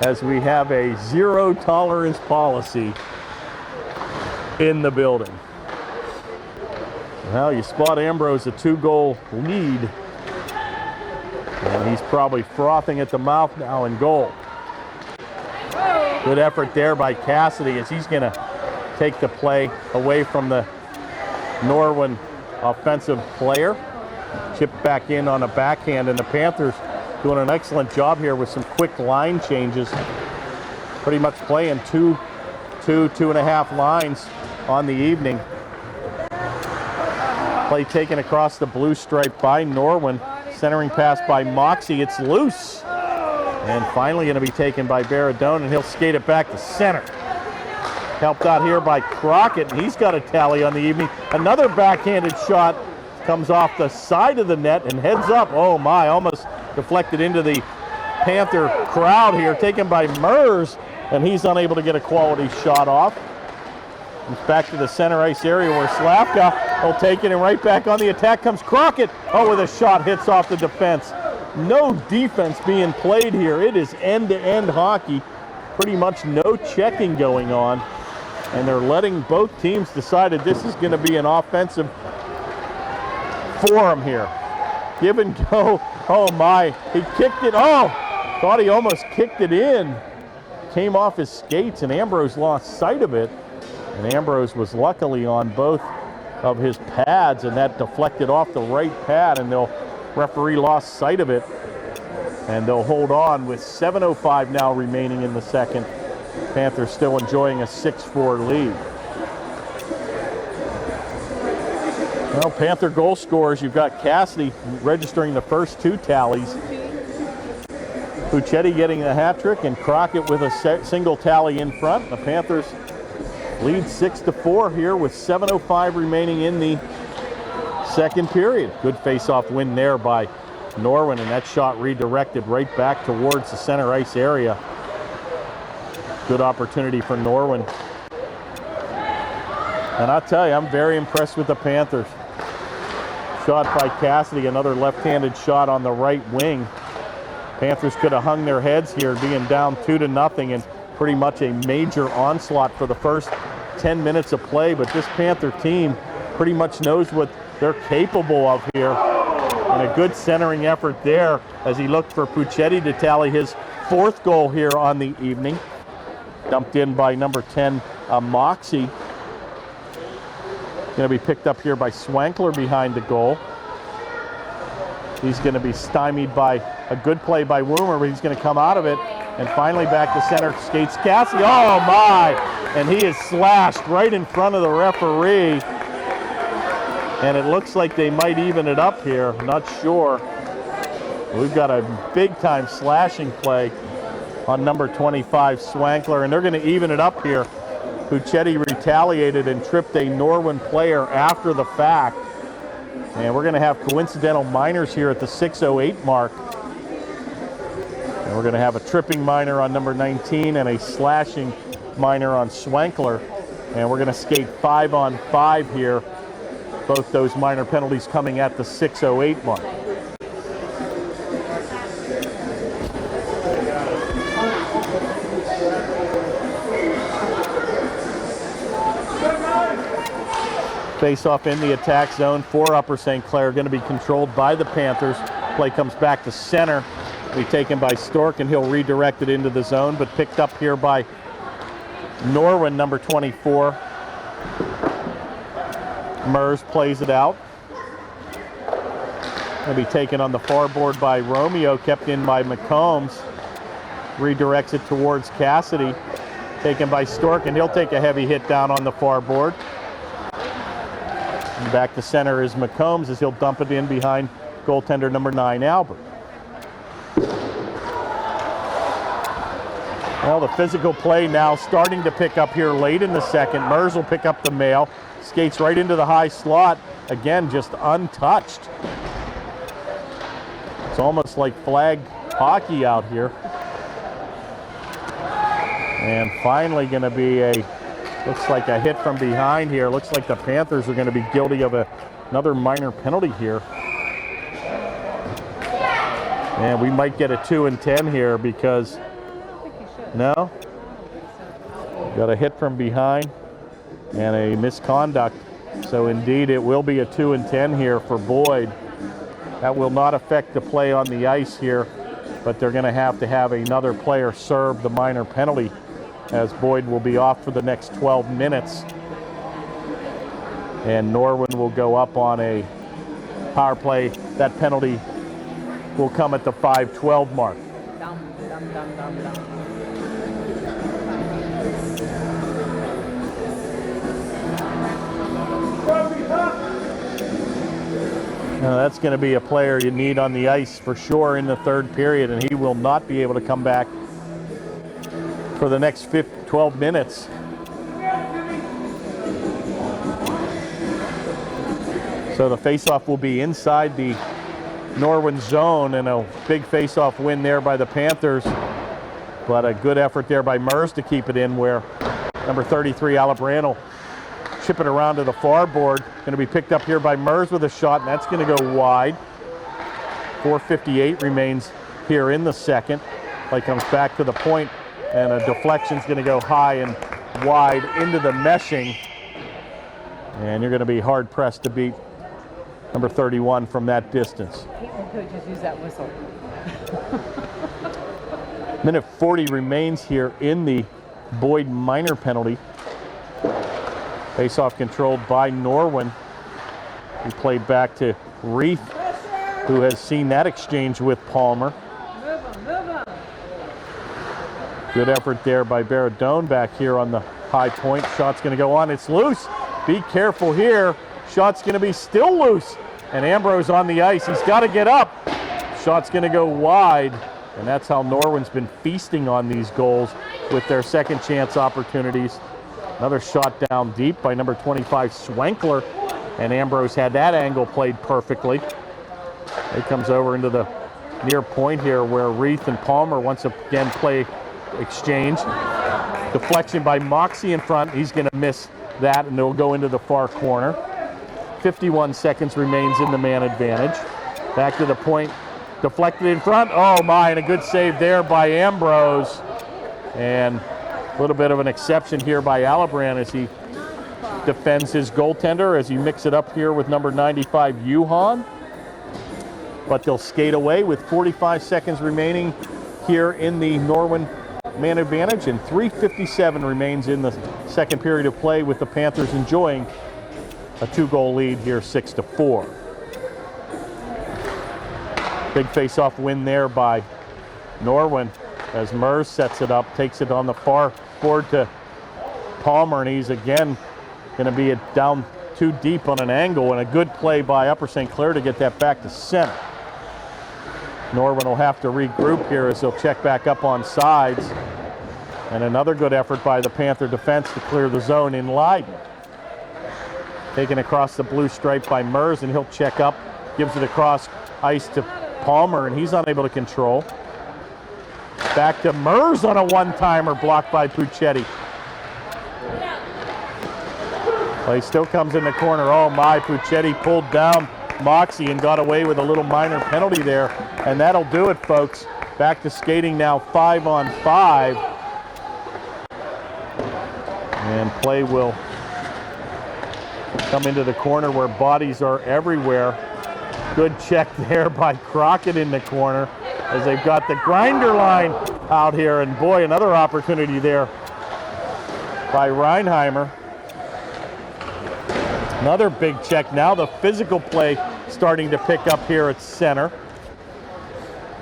as we have a zero-tolerance policy in the building. Well, you spot Ambrose a 2-goal lead, and he's probably frothing at the mouth now in goal. Good effort there by Cassidy as he's going to take the play away from the Norwin offensive player. Chip back in on a backhand, and the Panthers doing an excellent job here with some quick line changes. Pretty much playing two and a half lines on the evening. Play taken across the blue stripe by Norwin. Centering pass by Moxie. It's loose. And finally going to be taken by Baradone, and he'll skate it back to center. Helped out here by Crockett, and he's got a tally on the evening. Another backhanded shot comes off the side of the net and heads up. Oh my, almost deflected into the Panther crowd here, taken by Mers, and he's unable to get a quality shot off. It's back to the center ice area where Slavka will take it, and right back on the attack comes Crockett. Oh, with a shot hits off the defense. No defense being played here. It is end-to-end hockey. Pretty much no checking going on. And they're letting both teams decide that this is going to be an offensive forum here. Give and go. Oh my, he kicked it. Oh, thought he almost kicked it in. Came off his skates, and Ambrose lost sight of it. And Ambrose was luckily on both of his pads, and that deflected off the right pad, and the referee lost sight of it. And they'll hold on with 7:05 now remaining in the second. Panthers still enjoying a 6-4 lead. Well, Panther goal scorers, you've got Cassidy registering the first two tallies. Puccetti getting the hat trick, and Crockett with a single tally in front. The Panthers lead 6-4 here with 7:05 remaining in the second period. Good face-off win there by Norwin, and that shot redirected right back towards the center ice area. Good opportunity for Norwin. And I'll tell you, I'm very impressed with the Panthers. Shot by Cassidy, another left-handed shot on the right wing. Panthers could have hung their heads here, being down 2-0, and pretty much a major onslaught for the first 10 minutes of play. But this Panther team pretty much knows what they're capable of here. And a good centering effort there as he looked for Puccetti to tally his fourth goal here on the evening. Dumped in by number 10, Moxie. Going to be picked up here by Swankler behind the goal. He's going to be stymied by a good play by Woomer, but he's going to come out of it. And finally back to center skates Cassidy. Oh my! And he is slashed right in front of the referee. And it looks like they might even it up here. Not sure. We've got a big-time slashing play on number 25, Swankler, and they're going to even it up here. Puccetti retaliated and tripped a Norwin player after the fact. And we're going to have coincidental minors here at the 6:08 mark. And we're going to have a tripping minor on number 19 and a slashing minor on Swankler. And we're going to skate 5-on-5 here. Both those minor penalties coming at the 6:08 mark. Face-off in the attack zone for Upper St. Clair, going to be controlled by the Panthers. Play comes back to center. Be taken by Stork, and he'll redirect it into the zone, but picked up here by Norwin, number 24. Mers plays it out. Going to be taken on the far board by Romeo, kept in by McCombs. Redirects it towards Cassidy. Taken by Stork, and he'll take a heavy hit down on the far board. And back to center is McCombs as he'll dump it in behind goaltender number 9, Albert. Well, the physical play now starting to pick up here late in the second. Mers will pick up the mail. Skates right into the high slot. Again, just untouched. It's almost like flag hockey out here. And finally going to be looks like a hit from behind here. Looks like the Panthers are going to be guilty of another minor penalty here. And we might get a 2-10 here because, no? Got a hit from behind and a misconduct. So indeed it will be a 2-10 here for Boyd. That will not affect the play on the ice here, but they're going to have another player serve the minor penalty, as Boyd will be off for the next 12 minutes. And Norwin will go up on a power play. That penalty will come at the 5:12 mark. Now that's going to be a player you need on the ice for sure in the third period, and he will not be able to come back for the next 12 minutes. So the faceoff will be inside the Norwin zone, and a big faceoff win there by the Panthers. But a good effort there by Mers to keep it in, where number 33, Alabrano, chip it around to the far board. Going to be picked up here by Mers with a shot, and that's going to go wide. 4:58 remains here in the second. Play comes back to the point, and a deflection's going to go high and wide into the meshing. And you're going to be hard pressed to beat number 31 from that distance. I hate when coaches use that whistle. Minute 40 remains here in the Boyd minor penalty. Face-off controlled by Norwin. He played back to Reith, who has seen that exchange with Palmer. Good effort there by Baradone back here on the high point. Shot's going to go on. It's loose. Be careful here. Shot's going to be still loose. And Ambrose on the ice. He's got to get up. Shot's going to go wide. And that's how Norwin's been feasting on these goals with their second chance opportunities. Another shot down deep by number 25, Swankler. And Ambrose had that angle played perfectly. It comes over into the near point here where Reith and Palmer once again play exchange. Deflection by Moxie in front. He's going to miss that, and it'll go into the far corner. 51 seconds remains in the man advantage. Back to the point. Deflected in front. Oh my, and a good save there by Ambrose. And a little bit of an exception here by Alabrano as he defends his goaltender as he mix it up here with number 95, Yuhan. But they'll skate away with 45 seconds remaining here in the Norwin man advantage, and 3:57 remains in the second period of play, with the Panthers enjoying a 2-goal lead here, 6-4. Big face-off win there by Norwin as Mers sets it up, takes it on the far board to Palmer, and he's again going to be down too deep on an angle, and a good play by Upper St. Clair to get that back to center. Norwin will have to regroup here as he'll check back up on sides. And another good effort by the Panther defense to clear the zone in Leiden. Taken across the blue stripe by Mers, and he'll check up, gives it across ice to Palmer, and he's unable to control. Back to Mers on a one-timer, blocked by Puccetti. Play still comes in the corner. Oh my, Puccetti pulled down Moxie and got away with a little minor penalty there. And that'll do it, folks. Back to skating now, 5-on-5. And play will come into the corner where bodies are everywhere. Good check there by Crockett in the corner as they've got the grinder line out here. And boy, another opportunity there by Reinheimer. Another big check. Now the physical play starting to pick up here at center.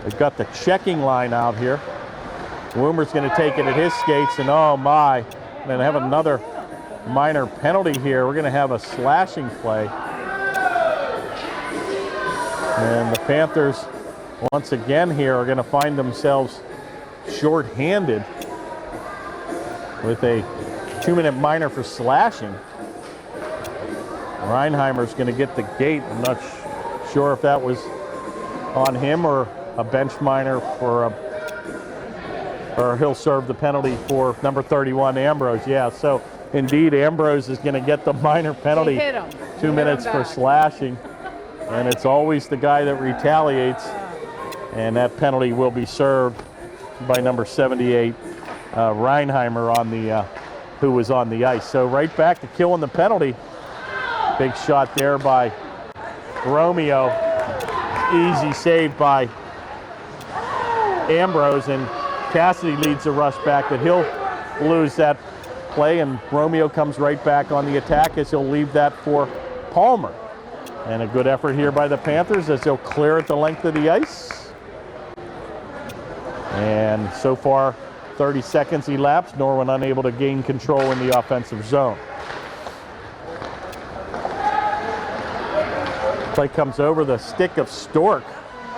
They've got the checking line out here. Woomer's going to take it at his skates, and oh my, and then have another minor penalty here. We're going to have a slashing play. And the Panthers, once again here, are going to find themselves short-handed with a 2-minute minor for slashing. Reinheimer's going to get the gate. I'm not sure if that was on him or a bench minor for or he'll serve the penalty for number 31, Ambrose. Yeah, so indeed Ambrose is going to get the minor penalty. 2 minutes for slashing. And it's always the guy that retaliates. And that penalty will be served by number 78, Reinheimer, on the who was on the ice. So right back to killing the penalty. Big shot there by Romeo. Easy save by Ambrose, and Cassidy leads the rush back, but he'll lose that play, and Romeo comes right back on the attack as he'll leave that for Palmer. And a good effort here by the Panthers as they'll clear it the length of the ice. And so far, 30 seconds elapsed. Norwin unable to gain control in the offensive zone. Play comes over the stick of Stork,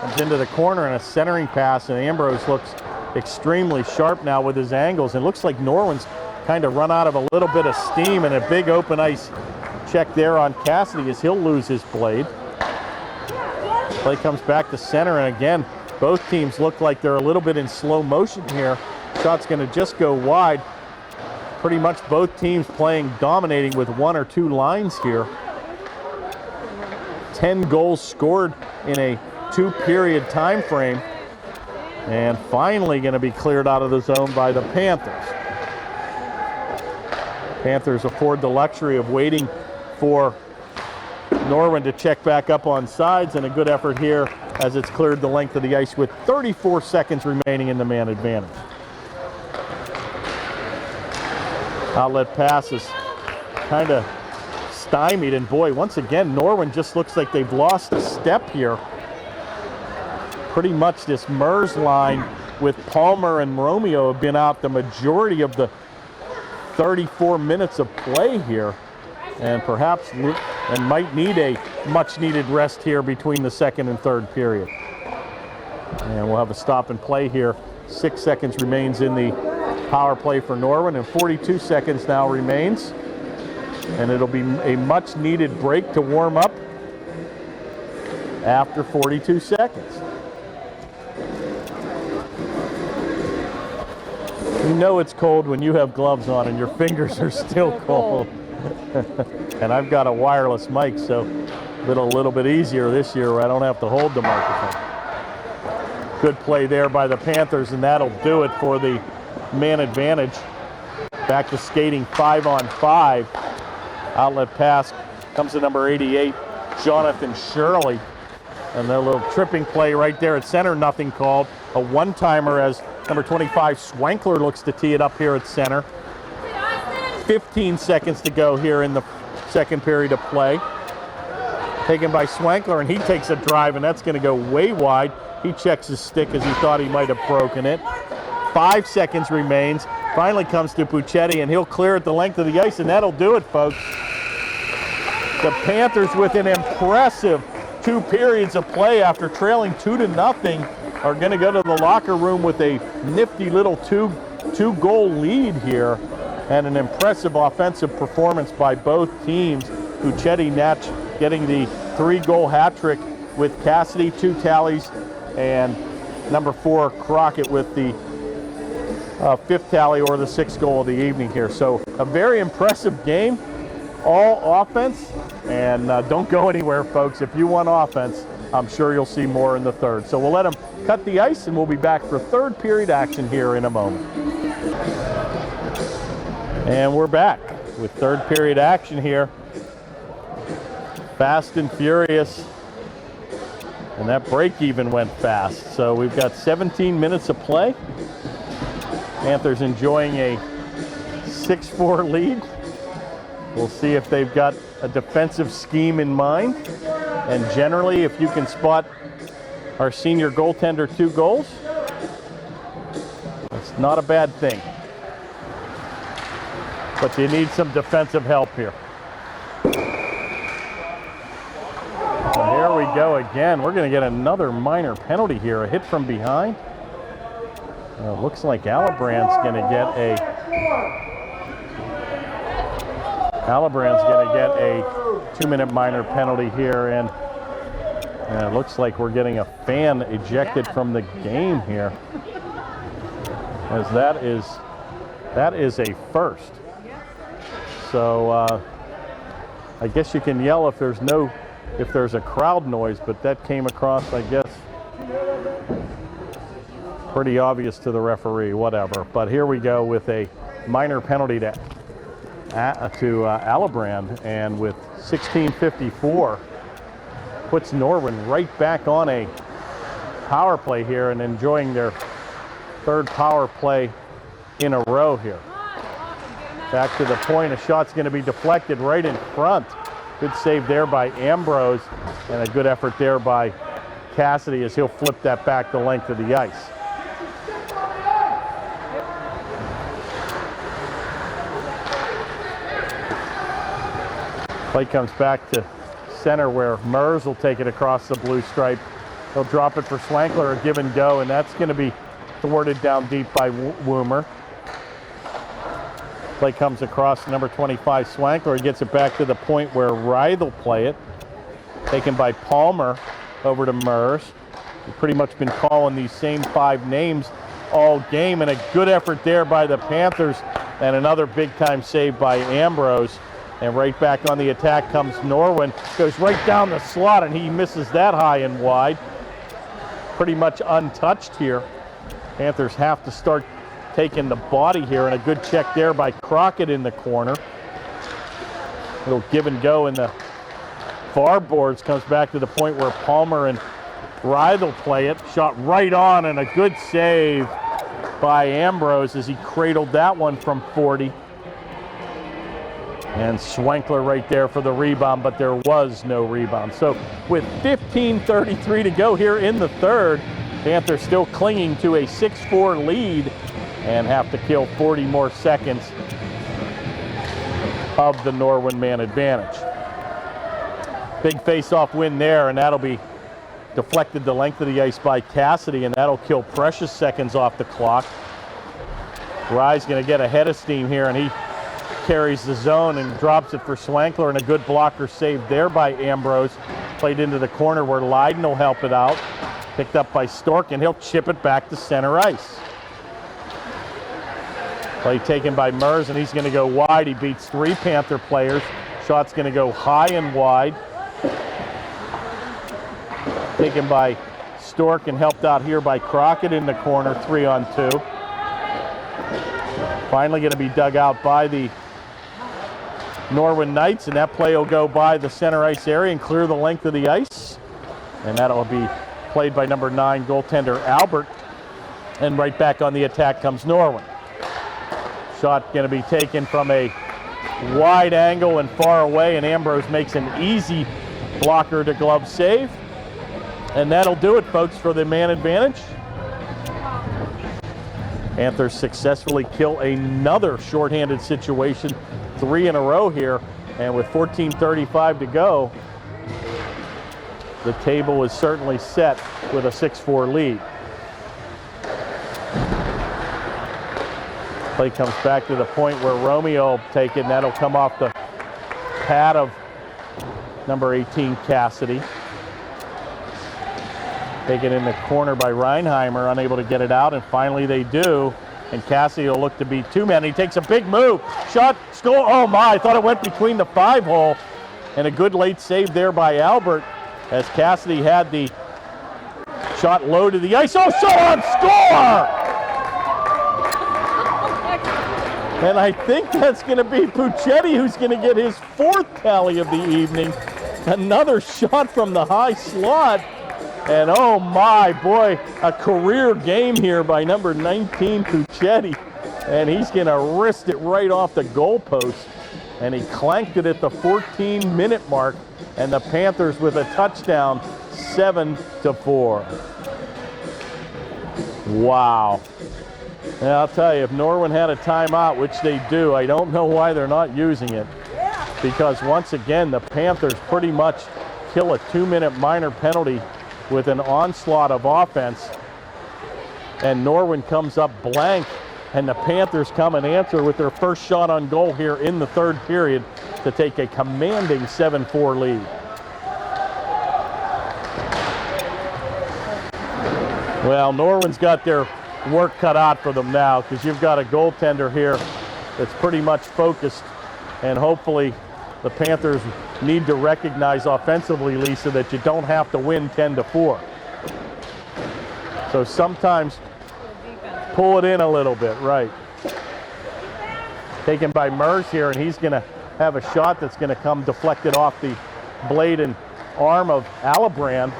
comes into the corner, and a centering pass, and Ambrose looks extremely sharp now with his angles. It looks like Norwin's kind of run out of a little bit of steam, and a big open ice check there on Cassidy as he'll lose his blade. Play comes back to center, and again, both teams look like they're a little bit in slow motion here. Shot's going to just go wide. Pretty much both teams dominating with 1 or 2 lines here. 10 goals scored in a 2-period time frame, and finally going to be cleared out of the zone by the Panthers. Panthers afford the luxury of waiting for Norwin to check back up on sides, and a good effort here as it's cleared the length of the ice with 34 seconds remaining in the man advantage. Outlet pass is kind of stymied, and boy, once again, Norwin just looks like they've lost a step here. Pretty much this Mers line with Palmer and Romeo have been out the majority of the 34 minutes of play here, and perhaps might need a much needed rest here between the second and third period. And we'll have a stop and play here. 6 seconds remains in the power play for Norwin, and 42 seconds now remains. And it'll be a much needed break to warm up after 42 seconds. You know it's cold when you have gloves on and your fingers are still cold. And I've got a wireless mic, so it's a little bit easier this year where I don't have to hold the microphone. Good play there by the Panthers, and that'll do it for the man advantage. Back to skating 5-on-5. Outlet pass comes to number 88, Jonathan Shirley. And their little tripping play right there at center, nothing called. A one-timer as number 25, Swankler, looks to tee it up here at center. 15 seconds to go here in the second period of play. Taken by Swankler, and he takes a drive, and that's going to go way wide. He checks his stick as he thought he might have broken it. 5 seconds remains. Finally comes to Puccetti, and he'll clear it the length of the ice, and that'll do it, folks. The Panthers, with an impressive 2 periods of play after trailing 2-0, are going to go to the locker room with a nifty little two-goal lead here, and an impressive offensive performance by both teams. Puccetti Natch getting the 3-goal hat trick with Cassidy, 2 tallies, and number 4 Crockett with the 5th tally, or the 6th goal of the evening here. So a very impressive game, all offense, and don't go anywhere, folks. If you want offense, I'm sure you'll see more in the third. So we'll let them cut the ice, and we'll be back for third period action here in a moment. And we're back with third period action here. Fast and furious. And that break even went fast. So we've got 17 minutes of play. Panthers enjoying a 6-4 lead. We'll see if they've got a defensive scheme in mind. And generally, if you can spot our senior goaltender 2 goals, it's not a bad thing. But you need some defensive help here. And here we go again. We're going to get another minor penalty here. A hit from behind. Looks like Alibrand's going to get a 2-minute minor penalty here, and it looks like we're getting a fan ejected from the game here, as that is a first. So I guess you can yell if there's a crowd noise, but that came across, I guess, pretty obvious to the referee, whatever. But here we go with a minor penalty to Alibrand, and with 16:54 puts Norwin right back on a power play here, and enjoying their 3rd power play in a row here. Back to the point, a shot's going to be deflected right in front. Good save there by Ambrose, and a good effort there by Cassidy as he'll flip that back the length of the ice. Play comes back to center where Mers will take it across the blue stripe. He'll drop it for Swankler, a give and go, and that's going to be thwarted down deep by Woomer. Play comes across number 25, Swankler. He gets it back to the point where Wright will play it. Taken by Palmer over to Mers. We've pretty much been calling these same 5 names all game, and a good effort there by the Panthers, and another big-time save by Ambrose. And right back on the attack comes Norwin. Goes right down the slot, and he misses that high and wide. Pretty much untouched here. Panthers have to start taking the body here, and a good check there by Crockett in the corner. Little give and go in the far boards. Comes back to the point where Palmer and Wright will play it. Shot right on, and a good save by Ambrose as he cradled that one from 40. And Swankler right there for the rebound, but there was no rebound. So with 15:33 to go here in the third, Panthers still clinging to a 6-4 lead and have to kill 40 more seconds of the Norwin man advantage. Big face-off win there, and that'll be deflected the length of the ice by Cassidy, and that'll kill precious seconds off the clock. Rye's going to get ahead of steam here, and he carries the zone and drops it for Swankler, and a good blocker saved there by Ambrose. Played into the corner where Leiden will help it out. Picked up by Stork, and he'll chip it back to center ice. Play taken by Mers, and he's going to go wide. He beats 3 Panther players. Shot's going to go high and wide. Taken by Stork and helped out here by Crockett in the corner, 3-on-2. Finally going to be dug out by the Norwin Knights, and that play will go by the center ice area and clear the length of the ice. And that'll be played by number 9 goaltender Albert. And right back on the attack comes Norwin. Shot going to be taken from a wide angle and far away, and Ambrose makes an easy blocker to glove save. And that'll do it, folks, for the man advantage. Panthers successfully kill another shorthanded situation, 3 in a row here, and with 14:35 to go, the table is certainly set with a 6-4 lead. Play comes back to the point where Romeo will take it, and that'll come off the pad of number 18, Cassidy. Taken in the corner by Reinheimer, unable to get it out, and finally they do. And Cassidy will look to beat 2 men. He takes a big move. Shot, score. Oh my, I thought it went between the 5-hole. And a good late save there by Albert as Cassidy had the shot low to the ice. Oh, shot on score! And I think that's going to be Puccetti who's going to get his 4th tally of the evening. Another shot from the high slot. And oh my, boy, a career game here by number 19, Puccetti. And he's going to wrist it right off the goalpost. And he clanked it at the 14-minute mark. And the Panthers with a touchdown, 7-4. Wow. And I'll tell you, if Norwin had a timeout, which they do, I don't know why they're not using it. Because once again, the Panthers pretty much kill a 2-minute minor penalty with an onslaught of offense. And Norwin comes up blank, and the Panthers come and answer with their first shot on goal here in the third period to take a commanding 7-4 lead. Well, Norwin's got their work cut out for them now, because you've got a goaltender here that's pretty much focused, and hopefully the Panthers need to recognize offensively, Lisa, that you don't have to win 10-4. So sometimes pull it in a little bit, right. Taken by Mers here, and he's going to have a shot that's going to come deflected off the blade and arm of Alibrand.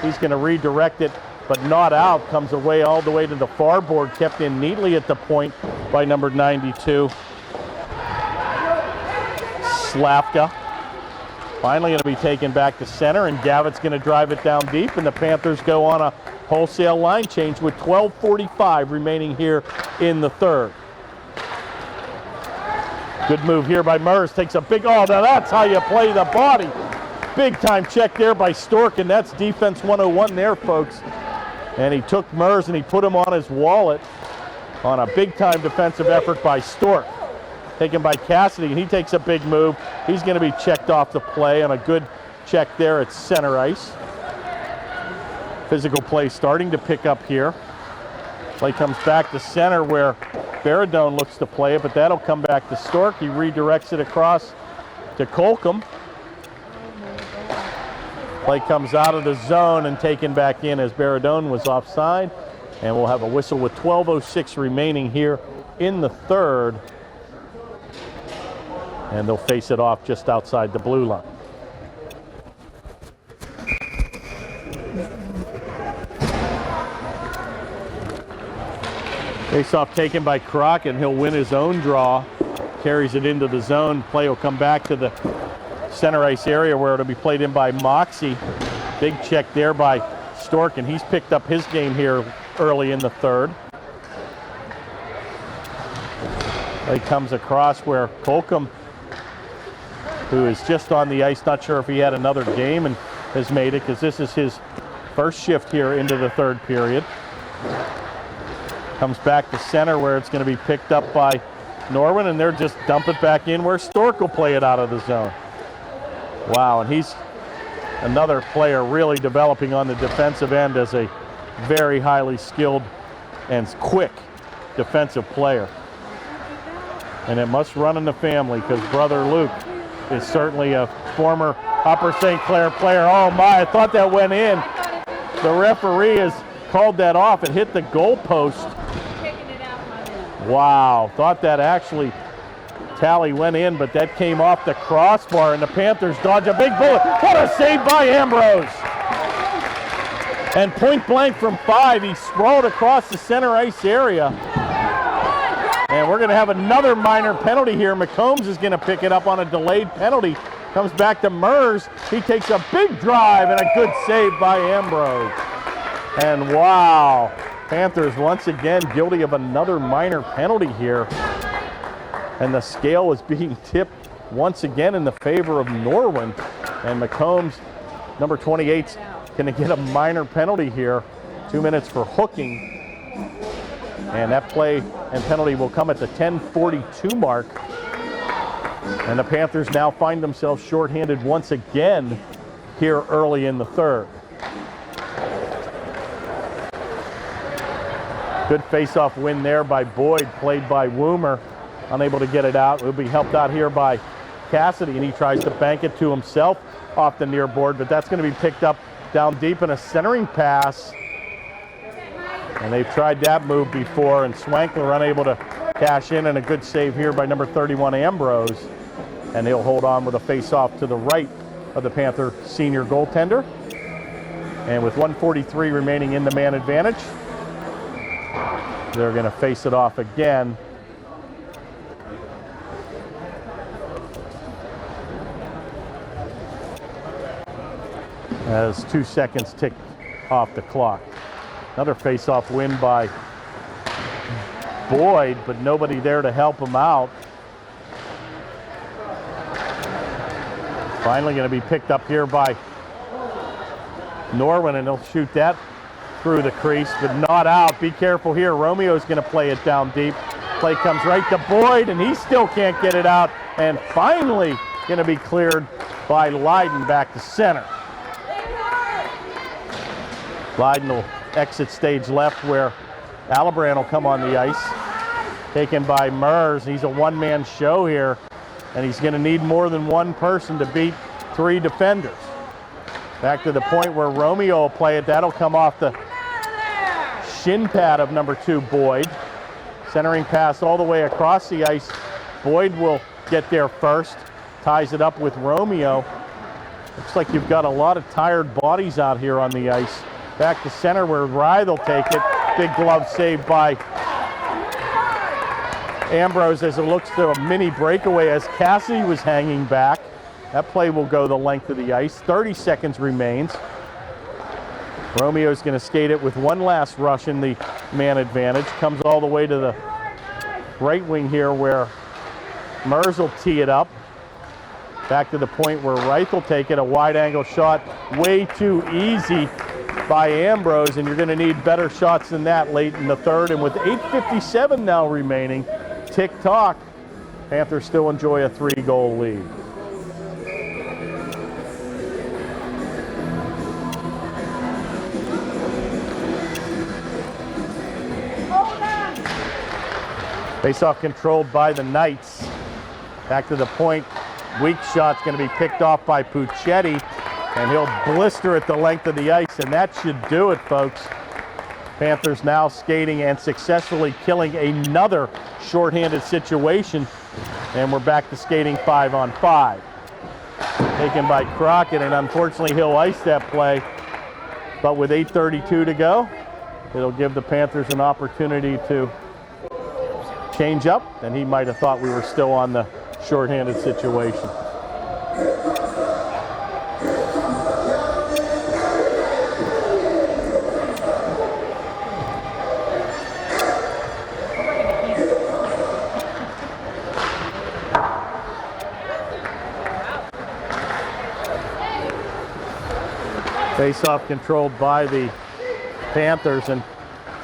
He's going to redirect it, but not out. Comes away all the way to the far board, kept in neatly at the point by number 92. Slavka. Finally going to be taken back to center, and Gavitt's going to drive it down deep, and the Panthers go on a wholesale line change with 12:45 remaining here in the third. Good move here by Mers. Takes a big, oh, now that's how you play the body. Big time check there by Stork, and that's defense 101 there, folks. And he took Mers and he put him on his wallet on a big time defensive effort by Stork. taken by Cassidy, and he takes a big move. He's going to be checked off the play on a good check there at center ice. Physical play starting to pick up here. Play comes back to center where Baradone looks to play it, but that'll come back to Stork. He redirects it across to Colcom. Play comes out of the zone and taken back in as Baradone was offside. And we'll have a whistle with 12:06 remaining here in the third. And they'll face it off just outside the blue line. Face-off taken by Crockett. He'll win his own draw. Carries it into the zone. Play will come back to the center ice area where it'll be played in by Moxie. Big check there by Stork, and he's picked up his game here early in the third. Play comes across where Colcom, who is just on the ice, not sure if he had another game, and has made it because this is his first shift here into the third period. Comes back to center where it's going to be picked up by Norwin, and they're just dump it back in where Stork will play it out of the zone. Wow, and he's another player really developing on the defensive end as a very highly skilled and quick defensive player. And it must run in the family because brother Luke is certainly a former Upper St. Clair player. Oh my, I thought that went in. The referee has called that off. It hit the goalpost. Wow, thought that actually tally went in, but that came off the crossbar, and the Panthers dodge a big bullet. What a save by Ambrose! And point blank from 5, he sprawled across the center ice area. And we're going to have another minor penalty here. McCombs is going to pick it up on a delayed penalty. Comes back to Mers. He takes a big drive and a good save by Ambrose. And wow, Panthers once again guilty of another minor penalty here. And the scale is being tipped once again in the favor of Norwin. And McCombs, number 28's going to get a minor penalty here. 2 minutes for hooking. And that play and penalty will come at the 10:42 mark. And the Panthers now find themselves shorthanded once again here early in the third. Good face-off win there by Boyd, played by Woomer. Unable to get it out. Will be helped out here by Cassidy, and he tries to bank it to himself off the near board, but that's going to be picked up down deep in a centering pass. And they've tried that move before, and Swankler unable to cash in, and a good save here by number 31, Ambrose. And he'll hold on with a face-off to the right of the Panther senior goaltender. And with 1:43 remaining in the man advantage, they're going to face it off again. As 2 seconds tick off the clock. Another face-off win by Boyd, but nobody there to help him out. Finally going to be picked up here by Norwin, and he'll shoot that through the crease, but not out. Be careful here. Romeo's going to play it down deep. Play comes right to Boyd, and he still can't get it out. And finally going to be cleared by Leiden back to center. Leiden will exit stage left where Alabran will come on the ice. Taken by Mers. He's a one-man show here, and he's going to need more than one person to beat 3 defenders. Back to the point where Romeo will play it. That'll come off the shin pad of number 2, Boyd. Centering pass all the way across the ice. Boyd will get there first. Ties it up with Romeo. Looks like you've got a lot of tired bodies out here on the ice. Back to center where Ryth will take it. Big glove save by Ambrose as it looks to a mini breakaway as Cassidy was hanging back. That play will go the length of the ice. 30 seconds remains. Romeo's going to skate it with one last rush in the man advantage. Comes all the way to the right wing here where Mers will tee it up. Back to the point where Ryth will take it. A wide angle shot. Way too easy by Ambrose, and you're going to need better shots than that late in the third. And with 8:57 now remaining, tick-tock, Panthers still enjoy a 3-goal lead. Face-off controlled by the Knights. Back to the point. Weak shot's going to be picked off by Puccetti, and he'll blister at the length of the ice, and that should do it, folks. Panthers now skating and successfully killing another shorthanded situation, and we're back to skating 5-on-5. Taken by Crockett, and unfortunately he'll ice that play, but with 8:32 to go, it'll give the Panthers an opportunity to change up, and he might have thought we were still on the shorthanded situation. Face-off controlled by the Panthers and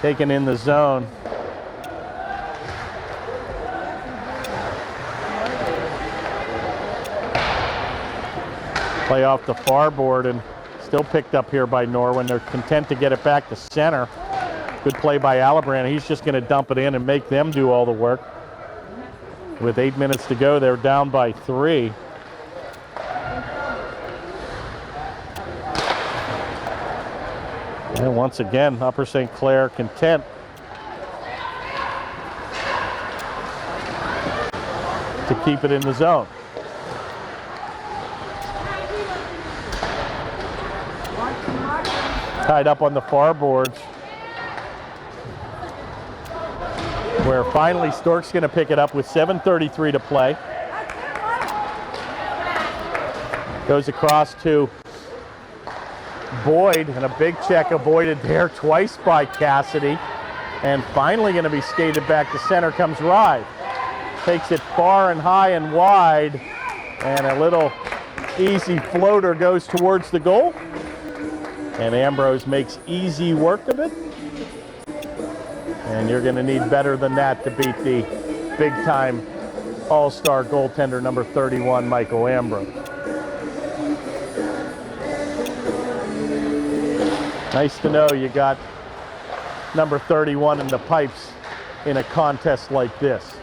taken in the zone. Play off the far board and still picked up here by Norwin. They're content to get it back to center. Good play by Alibrand. He's just going to dump it in and make them do all the work. With 8 minutes to go, they're down by 3. And once again, Upper St. Clair content to keep it in the zone. Tied up on the far boards, where finally Stork's going to pick it up with 7:33 to play. Goes across to Boyd, and a big check avoided there twice by Cassidy. And finally going to be skated back to center comes Rye. Takes it far and high and wide, and a little easy floater goes towards the goal. And Ambrose makes easy work of it. And you're going to need better than that to beat the big-time all-star goaltender number 31, Michael Ambrose. Nice to know you got number 31 in the pipes in a contest like this.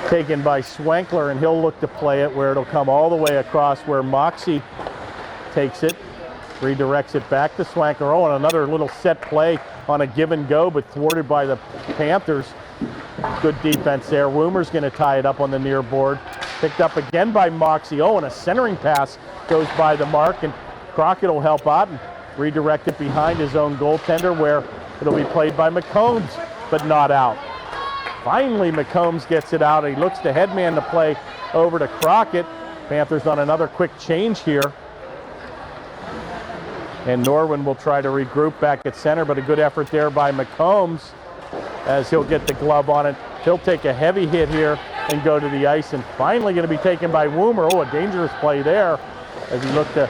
Taken by Swankler, and he'll look to play it where it'll come all the way across where Moxie takes it, redirects it back to Swankler. Oh, and another little set play on a give and go, but thwarted by the Panthers. Good defense there. Woomer's going to tie it up on the near board. Picked up again by Moxie. Oh, and a centering pass goes by the mark, and Crockett will help out and redirect it behind his own goaltender, where it'll be played by McCombs, but not out. Finally, McCombs gets it out. He looks to headman to play over to Crockett. Panthers on another quick change here. And Norwin will try to regroup back at center, but a good effort there by McCombs as he'll get the glove on it. He'll take a heavy hit here and go to the ice, and finally going to be taken by Woomer. Oh, a dangerous play there as he looked to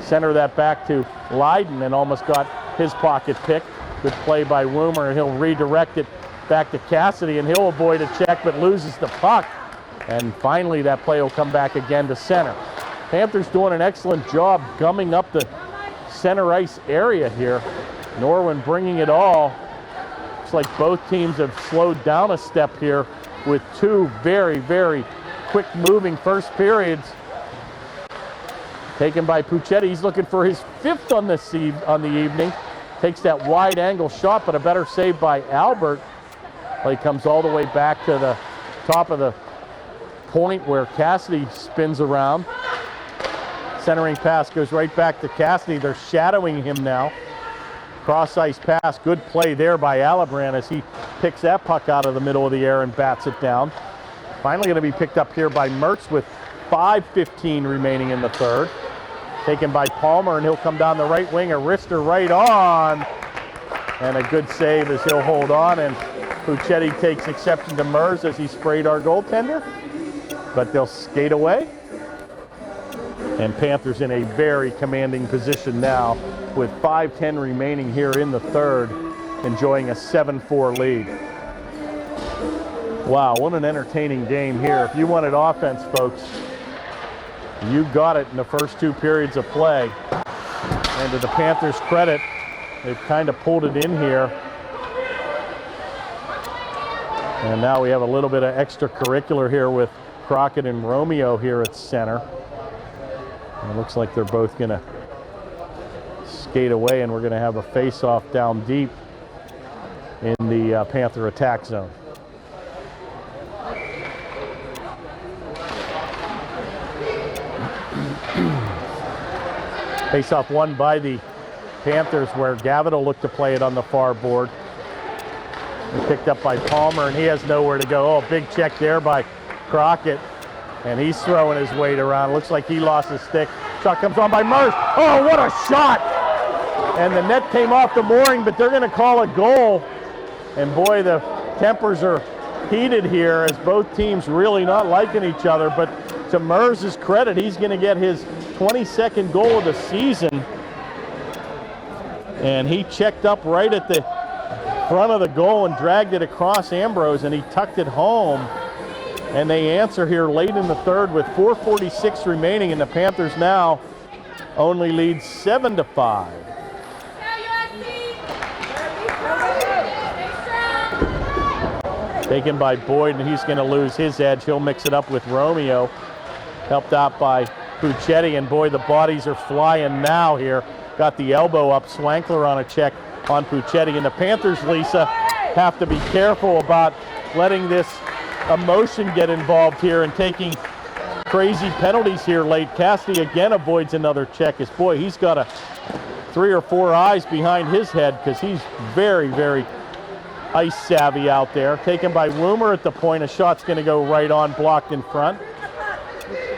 center that back to Leiden and almost got his pocket picked. Good play by Woomer, and he'll redirect it back to Cassidy, and he'll avoid a check but loses the puck. And finally that play will come back again to center. Panthers doing an excellent job gumming up the center ice area here. Norwin bringing it all. Looks like both teams have slowed down a step here with two very, very quick moving first periods. Taken by Puccetti. He's looking for his 5th on the evening. Takes that wide angle shot, but a better save by Albert. Play comes all the way back to the top of the point where Cassidy spins around. Centering pass goes right back to Cassidy. They're shadowing him now. Cross ice pass. Good play there by Alibrand as he picks that puck out of the middle of the air and bats it down. Finally going to be picked up here by Mertz with 5:15 remaining in the third. Taken by Palmer, and he'll come down the right wing. A wrister right on. And a good save as he'll hold on, and Puccetti takes exception to Mers as he sprayed our goaltender, but they'll skate away. And Panthers in a very commanding position now with 5:10 remaining here in the third, enjoying a 7-4 lead. Wow, what an entertaining game here. If you wanted offense, folks, you got it in the first 2 periods of play. And to the Panthers' credit, they've kind of pulled it in here. And now we have a little bit of extracurricular here with Crockett and Romeo here at center. And it looks like they're both going to skate away, and we're going to have a face-off down deep in the Panther attack zone. Face-off won by the Panthers, where Gavitt will look to play it on the far board. And picked up by Palmer, and he has nowhere to go. Oh, big check there by Crockett, and he's throwing his weight around. Looks like he lost his stick. Shot comes on by Merce. Oh, what a shot! And the net came off the mooring, but they're going to call a goal. And boy, the tempers are heated here as both teams really not liking each other. But to Merz's credit, he's going to get his 22nd goal of the season. And he checked up right at the front of the goal and dragged it across Ambrose, and he tucked it home. And they answer here late in the third with 4:46 remaining, and the Panthers now only lead 7-5. Taken by Boyd, and he's going to lose his edge. He'll mix it up with Romeo, helped out by Puccetti, and boy, the bodies are flying now here. Got the elbow up, Swankler on a check on Puccetti, and the Panthers, Lisa, have to be careful about letting this emotion get involved here and taking crazy penalties here late. Cassidy again avoids another check, as boy, he's got 3 or 4 eyes behind his head because he's very, very ice savvy out there. Taken by Woomer at the point. A shot's going to go right on, blocked in front.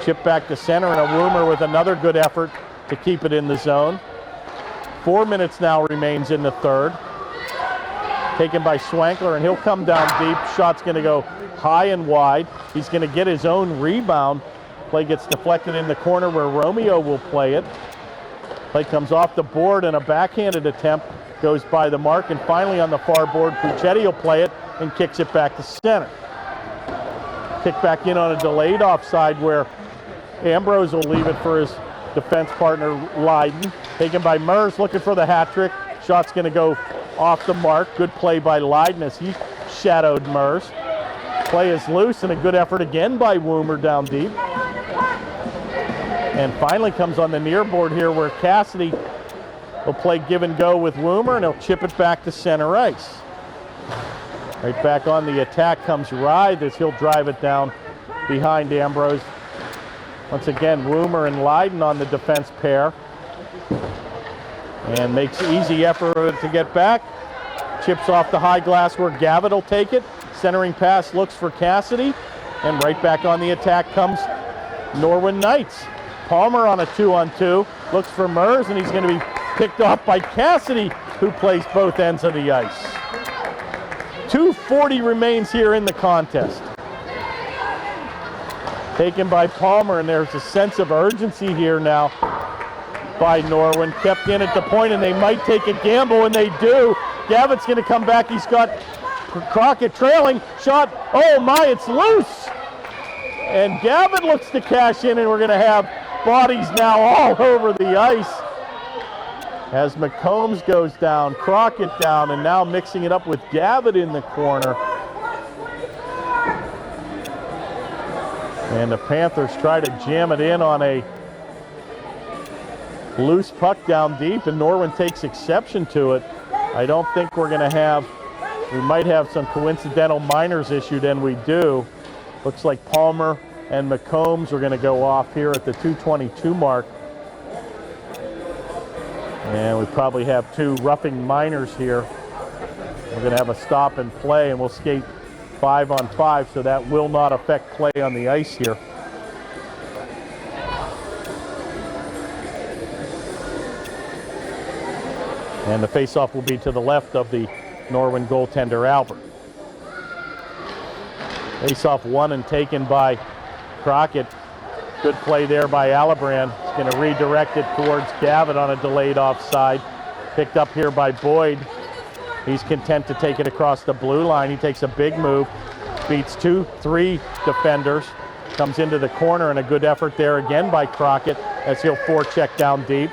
Chip back to center, and a Woomer with another good effort to keep it in the zone. 4 minutes now remains in the third. Taken by Swankler, and he'll come down deep. Shot's going to go high and wide. He's going to get his own rebound. Play gets deflected in the corner where Romeo will play it. Play comes off the board, and a backhanded attempt goes by the mark, and finally on the far board, Puccetti will play it and kicks it back to center. Kick back in on a delayed offside where Ambrose will leave it for his defense partner, Lydon. Taken by Merz, looking for the hat trick. Shot's going to go off the mark. Good play by Lydon as he shadowed Merz. Play is loose, and a good effort again by Woomer down deep. And finally comes on the near board here where Cassidy will play give and go with Woomer, and he'll chip it back to center ice. Right back on the attack comes Ride as he'll drive it down behind Ambrose. Once again, Woomer and Lydon on the defense pair. And makes easy effort to get back. Chips off the high glass where Gavitt will take it. Centering pass looks for Cassidy. And right back on the attack comes Norwin Knights. Palmer on a 2-on-2. Looks for Merz, and he's going to be picked off by Cassidy, who plays both ends of the ice. 2:40 remains here in the contest. Taken by Palmer, and there's a sense of urgency here now by Norwin. Kept in at the point, and they might take a gamble, and they do. Gavitt's going to come back. He's got Crockett trailing. Shot. Oh my, it's loose. And Gavitt looks to cash in, and we're going to have bodies now all over the ice as McCombs goes down, Crockett down, and now mixing it up with Gavitt in the corner. And the Panthers try to jam it in on a loose puck down deep, and Norwin takes exception to it. I don't think we're going to have, we might have some coincidental minors issued, and we do. Looks like Palmer and McCombs are going to go off here at the 2:22 mark. And we probably have 2 roughing minors here. We're going to have a stop and play, and we'll skate 5-on-5, so that will not affect play on the ice here. And the faceoff will be to the left of the Norwin goaltender, Albert. Faceoff won and taken by Crockett. Good play there by Alibrand. He's going to redirect it towards Gavitt on a delayed offside. Picked up here by Boyd. He's content to take it across the blue line. He takes a big move, beats 2-3 defenders, comes into the corner, and a good effort there again by Crockett as he'll forecheck down deep.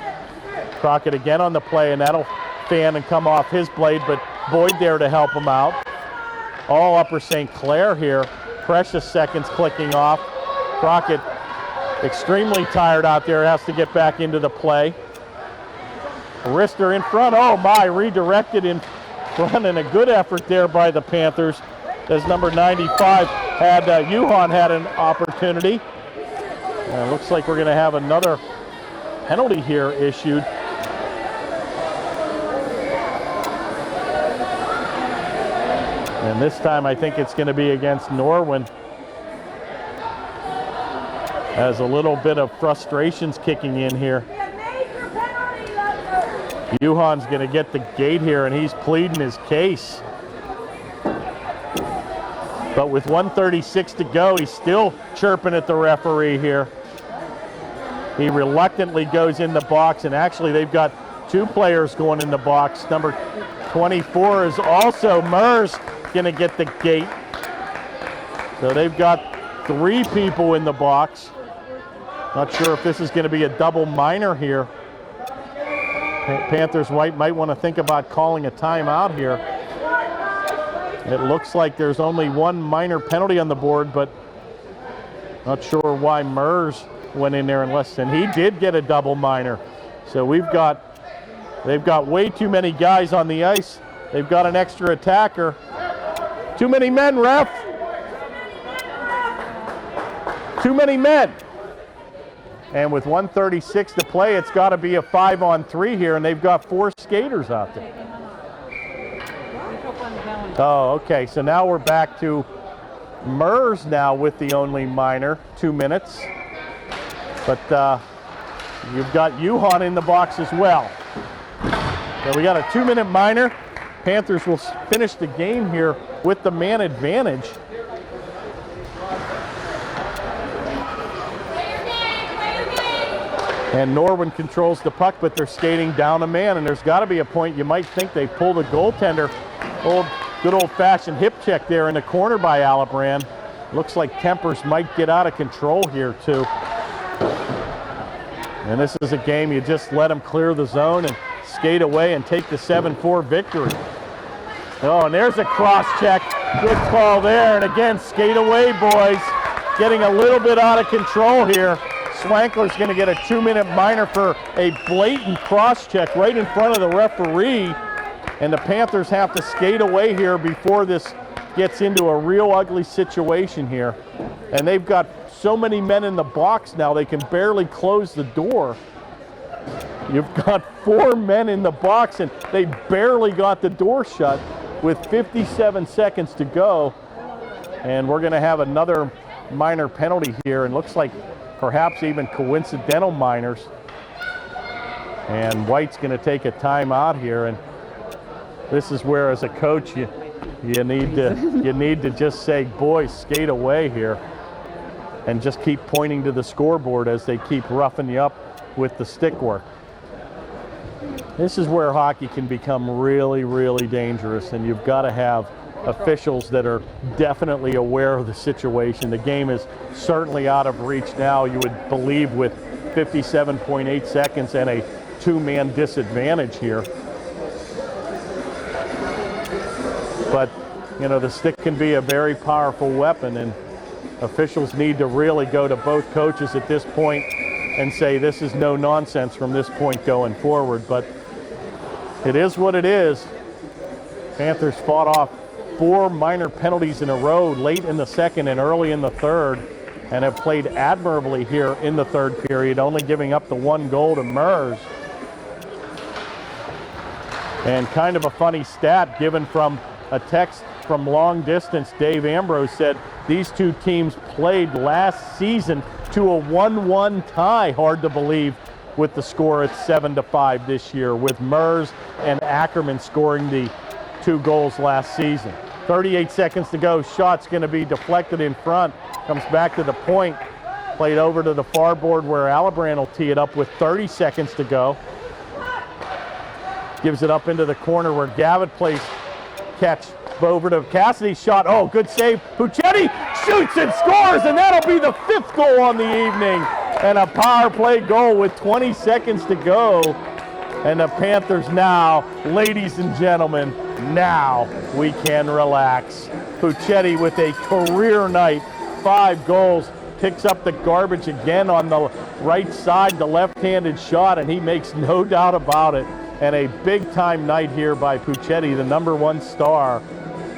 Crockett again on the play, and that'll fan and come off his blade, but Boyd there to help him out. All Upper St. Clair here. Precious seconds clicking off. Crockett extremely tired out there, has to get back into the play. Rister in front, oh my, redirected in front, and a good effort there by the Panthers as number 95 had, Yuhan had an opportunity. And it looks like we're gonna have another penalty here issued. And this time I think it's gonna be against Norwin, as a little bit of frustrations kicking in here. Yuhan's going to get the gate here, and he's pleading his case. But with 1:36 to go, he's still chirping at the referee here. He reluctantly goes in the box, and actually they've got two players going in the box. Number 24 is also Mers going to get the gate. So they've got three people in the box. Not sure if this is going to be a double minor here. Panthers might want to think about calling a timeout here. It looks like there's only one minor penalty on the board, but not sure why Mers went in there and he did get a double minor. So they've got way too many guys on the ice. They've got an extra attacker. Too many men, ref. Too many men. And with 1:36 to play, it's got to be a 5-on-3 here, and they've got four skaters out there. Oh, okay, so now we're back to Mers now with the only minor, 2 minutes. But you've got Yuhan in the box as well. So we got a 2-minute minor. Panthers will finish the game here with the man advantage. And Norwin controls the puck, but they're skating down a man, and there's got to be a point you might think they pull the goaltender. Good old-fashioned hip check there in the corner by Alibrand. Looks like tempers might get out of control here too. And this is a game you just let them clear the zone and skate away and take the 7-4 victory. Oh, and there's a cross check. Good call there, and again, skate away, boys. Getting a little bit out of control here. Swankler's going to get a 2-minute minor for a blatant cross-check right in front of the referee, and the Panthers have to skate away here before this gets into a real ugly situation here. And they've got so many men in the box now they can barely close the door. You've got 4 men in the box, and they barely got the door shut with 57 seconds to go. And we're going to have another minor penalty here, and looks like perhaps even coincidental minors. And White's going to take a timeout here, and this is where, as a coach, you need to just say, boys, skate away here, and just keep pointing to the scoreboard as they keep roughing you up with the stick work. This is where hockey can become really, really dangerous, and you've got to have officials that are definitely aware of the situation. The game is certainly out of reach now, you would believe, with 57.8 seconds and a 2-man disadvantage here. But, you know, the stick can be a very powerful weapon, and officials need to really go to both coaches at this point and say this is no nonsense from this point going forward. But it is what it is. Panthers fought off 4 minor penalties in a row late in the second and early in the third, and have played admirably here in the third period, only giving up the 1 goal to Mers. And kind of a funny stat given from a text from long distance, Dave Ambrose said these two teams played last season to a 1-1 tie. Hard to believe, with the score at 7-5 this year, with Mers and Ackerman scoring the 2 goals last season. 38 seconds to go. Shot's going to be deflected in front. Comes back to the point. Played over to the far board where Alibrand will tee it up with 30 seconds to go. Gives it up into the corner where Gavitt plays catch over to Cassidy's shot. Oh, good save. Puchet Puccetti shoots and scores, and that'll be the 5th goal on the evening. And a power play goal with 20 seconds to go. And the Panthers now, ladies and gentlemen, now we can relax. Puccetti with a career night, 5 goals, picks up the garbage again on the right side, the left-handed shot, and he makes no doubt about it. And a big-time night here by Puccetti, the #1 star,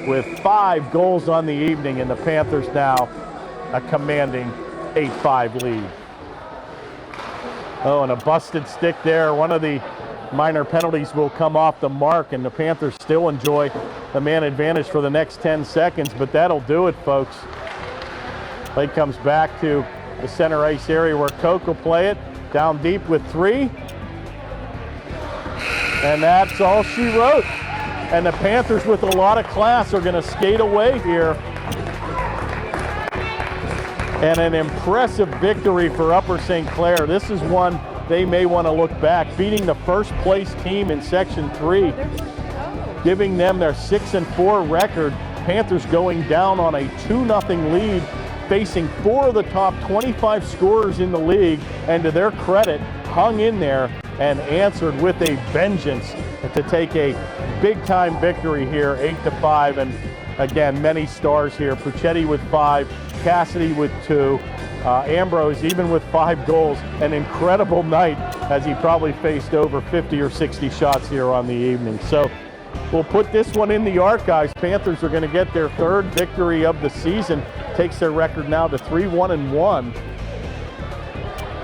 with 5 goals on the evening, and the Panthers now a commanding 8-5 lead. Oh, and a busted stick there. One of the minor penalties will come off the mark, and the Panthers still enjoy the man advantage for the next 10 seconds, but that'll do it, folks. Play comes back to the center ice area where Koch will play it. Down deep with 3. And that's all she wrote. And the Panthers, with a lot of class, are going to skate away here. And an impressive victory for Upper St. Clair. This is one they may want to look back, beating the first place team in Section 3, giving them their 6-4 record. Panthers going down on a 2-0 lead, facing 4 of the top 25 scorers in the league, and to their credit, hung in there and answered with a vengeance to take a big-time victory here, 8-5. And again, many stars here. Puccetti with 5, Cassidy with 2, Ambrose even with 5 goals. An incredible night, as he probably faced over 50 or 60 shots here on the evening. So we'll put this one in the archives. Panthers are going to get their 3rd victory of the season. Takes their record now to 3-1-1.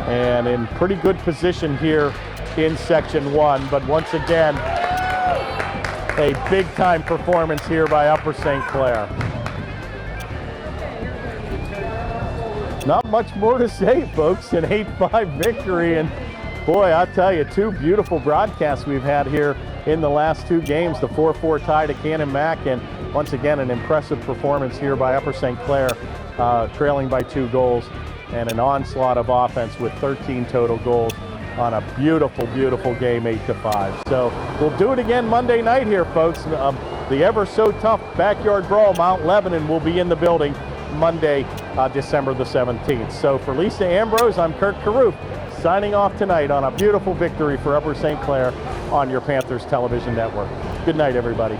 And in pretty good position here in Section 1. But once again, a big-time performance here by Upper St. Clair. Not much more to say, folks. An 8-5 victory. And boy, I'll tell you, 2 beautiful broadcasts we've had here in the last 2 games. The 4-4 tie to Cannon Mac, and once again, an impressive performance here by Upper St. Clair, trailing by 2 goals, and an onslaught of offense with 13 total goals on a beautiful, beautiful game, 8-5. So we'll do it again Monday night here, folks. The ever so tough backyard brawl, Mount Lebanon, will be in the building Monday, December the 17th. So for Lisa Ambrose, I'm Kurt Carruth, signing off tonight on a beautiful victory for Upper St. Clair on your Panthers television network. Good night, everybody.